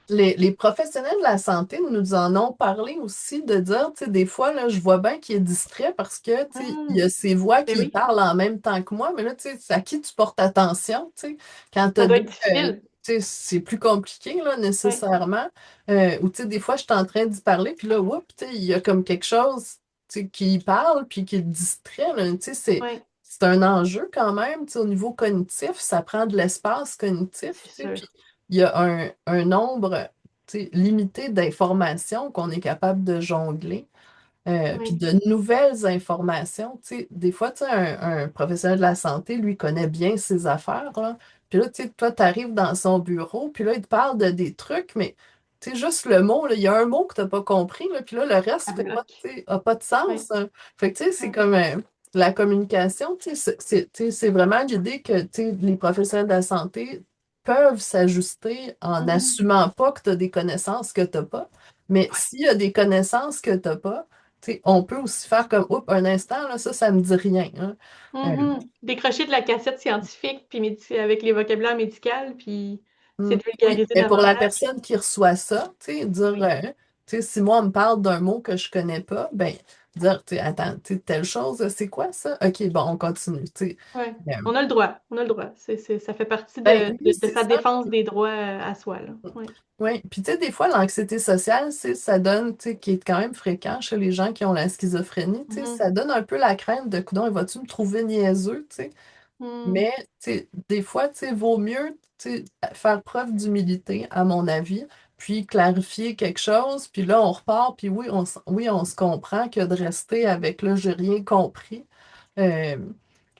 Speaker 2: Les professionnels de la santé nous en ont parlé aussi de dire, tu sais, des fois, là, je vois bien qu'il est distrait parce que, tu sais, il y
Speaker 1: Hmm.
Speaker 2: a ces voix
Speaker 1: Ben
Speaker 2: qui
Speaker 1: oui,
Speaker 2: parlent en même temps que moi, mais là, tu sais, c'est à qui tu portes attention, tu sais, quand tu
Speaker 1: ça
Speaker 2: as
Speaker 1: doit
Speaker 2: deux,
Speaker 1: être difficile.
Speaker 2: tu sais, c'est plus compliqué, là,
Speaker 1: Oui,
Speaker 2: nécessairement. Ou, tu sais, des fois, je suis en train d'y parler, puis là, oups, tu sais, il y a comme quelque chose, tu sais, qui parle, puis qui le distrait, là, tu sais,
Speaker 1: oui,
Speaker 2: c'est un enjeu quand même, tu sais, au niveau cognitif, ça prend de l'espace cognitif,
Speaker 1: c'est
Speaker 2: tu sais, puis
Speaker 1: sûr.
Speaker 2: il y a un nombre tu sais, limité d'informations qu'on est capable de jongler. Puis
Speaker 1: Oui,
Speaker 2: de nouvelles informations, tu sais, des fois, tu sais, un professionnel de la santé, lui, connaît bien ses affaires, là. Puis là, tu sais, toi, tu arrives dans son bureau, puis là, il te parle de des trucs, mais tu sais, juste le mot, là, il y a un mot que tu n'as pas compris, là, puis là, le
Speaker 1: à
Speaker 2: reste fait pas,
Speaker 1: bloc.
Speaker 2: tu sais, a pas de
Speaker 1: Oui,
Speaker 2: sens, hein. Fait que, tu sais, c'est
Speaker 1: oui,
Speaker 2: comme la communication, tu sais, tu sais, c'est vraiment l'idée que, tu sais, les professionnels de la santé peuvent s'ajuster en
Speaker 1: mhm,
Speaker 2: n'assumant pas que tu as des connaissances que tu n'as pas. Mais
Speaker 1: ouais.
Speaker 2: s'il y a des connaissances que tu n'as pas, tu sais, on peut aussi faire comme, oups, un instant, là, ça me dit rien, hein. Euh,
Speaker 1: Mhm. Décrocher de la cassette scientifique puis avec les vocabulaires médicaux, puis c'est de
Speaker 2: oui,
Speaker 1: vulgariser
Speaker 2: mais pour la
Speaker 1: davantage.
Speaker 2: personne qui reçoit ça, tu sais, dire,
Speaker 1: Oui,
Speaker 2: tu sais, si moi, on me parle d'un mot que je connais pas, ben, dire, tu sais, attends, tu sais, telle chose, c'est quoi ça? OK, bon, on continue, tu sais.
Speaker 1: ouais.
Speaker 2: Euh,
Speaker 1: On a le droit, on a le droit. Ça fait partie
Speaker 2: ben oui,
Speaker 1: de
Speaker 2: c'est
Speaker 1: sa
Speaker 2: ça.
Speaker 1: défense des droits à soi, là. Oui.
Speaker 2: Oui, puis tu sais, des fois, l'anxiété sociale, ça donne, tu sais, qui est quand même fréquent chez les gens qui ont la schizophrénie, tu sais,
Speaker 1: Mhm.
Speaker 2: ça donne un peu la crainte de, coudonc, vas-tu me trouver niaiseux, tu sais?
Speaker 1: Mhm.
Speaker 2: Mais tu sais, des fois, tu sais, vaut mieux tu sais, faire preuve d'humilité, à mon avis, puis clarifier quelque chose, puis là, on repart, puis oui, oui, on se comprend que de rester avec là, j'ai rien compris. Euh,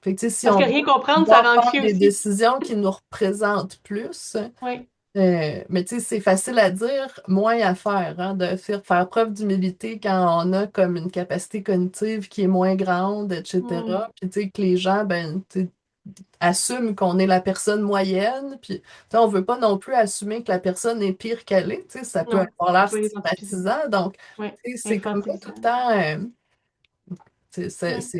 Speaker 2: Fait que, tu sais, si
Speaker 1: Parce
Speaker 2: on
Speaker 1: que
Speaker 2: veut
Speaker 1: rien comprendre, ça
Speaker 2: pouvoir
Speaker 1: rend
Speaker 2: faire
Speaker 1: anxieux
Speaker 2: des
Speaker 1: aussi.
Speaker 2: décisions qui nous représentent plus,
Speaker 1: Oui.
Speaker 2: mais tu sais, c'est facile à dire, moins à faire, hein, de faire preuve d'humilité quand on a comme une capacité cognitive qui est moins grande,
Speaker 1: Mhm.
Speaker 2: etc. Puis tu sais, que les gens, ben, tu sais, assume qu'on est la personne moyenne, puis tu sais, on veut pas non plus assumer que la personne est pire qu'elle est, tu sais, ça peut
Speaker 1: Non,
Speaker 2: avoir
Speaker 1: faut
Speaker 2: l'air
Speaker 1: pas identifier.
Speaker 2: stigmatisant, donc
Speaker 1: Oui,
Speaker 2: tu sais, c'est comme pas tout le
Speaker 1: infantilisant.
Speaker 2: temps, c'est
Speaker 1: Oui.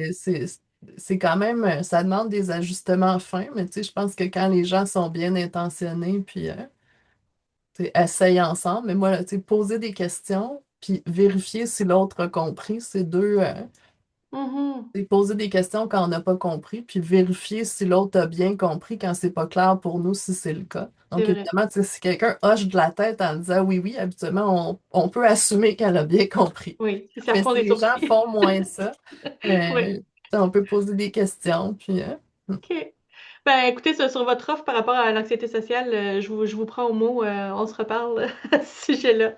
Speaker 2: c'est quand même, ça demande des ajustements fins, mais tu sais, je pense que quand les gens sont bien intentionnés, puis tu sais, essayent ensemble, mais moi, tu sais, poser des questions, puis vérifier si l'autre a compris, c'est deux.
Speaker 1: Mhm.
Speaker 2: C'est poser des questions quand on n'a pas compris, puis vérifier si l'autre a bien compris quand c'est pas clair pour nous, si c'est le cas.
Speaker 1: C'est
Speaker 2: Donc,
Speaker 1: vrai.
Speaker 2: évidemment, tu sais, si quelqu'un hoche de la tête en disant oui, oui, habituellement, on peut assumer qu'elle a bien compris.
Speaker 1: Oui, si ça
Speaker 2: Mais
Speaker 1: fond
Speaker 2: si
Speaker 1: des
Speaker 2: les gens
Speaker 1: sourcils.
Speaker 2: font moins ça,
Speaker 1: Oui.
Speaker 2: tu sais, on peut poser des questions, puis
Speaker 1: OK. Ben, écoutez, sur votre offre par rapport à l'anxiété sociale, je vous prends au mot. On se reparle à ce sujet-là.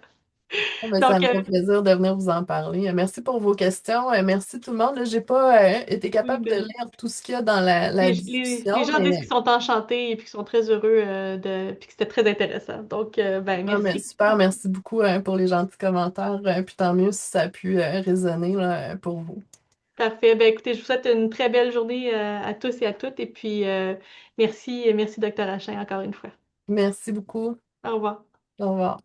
Speaker 2: ben, ça
Speaker 1: Donc,
Speaker 2: me fait plaisir de venir vous en parler. Merci pour vos questions. Merci tout le monde. J'ai pas été
Speaker 1: oui,
Speaker 2: capable de
Speaker 1: ben,
Speaker 2: lire tout ce qu'il y a dans la
Speaker 1: les
Speaker 2: discussion,
Speaker 1: gens disent qu'ils
Speaker 2: mais
Speaker 1: sont enchantés et puis qu'ils sont très heureux puis que c'était très intéressant. Donc, ben,
Speaker 2: ah, mais
Speaker 1: merci.
Speaker 2: super, merci beaucoup pour les gentils commentaires. Puis tant mieux si ça a pu résonner là, pour vous.
Speaker 1: Parfait. Ben, écoutez, je vous souhaite une très belle journée à tous et à toutes. Et puis, merci, merci, Dr. Achin, encore une fois.
Speaker 2: Merci beaucoup.
Speaker 1: Au revoir.
Speaker 2: Au revoir.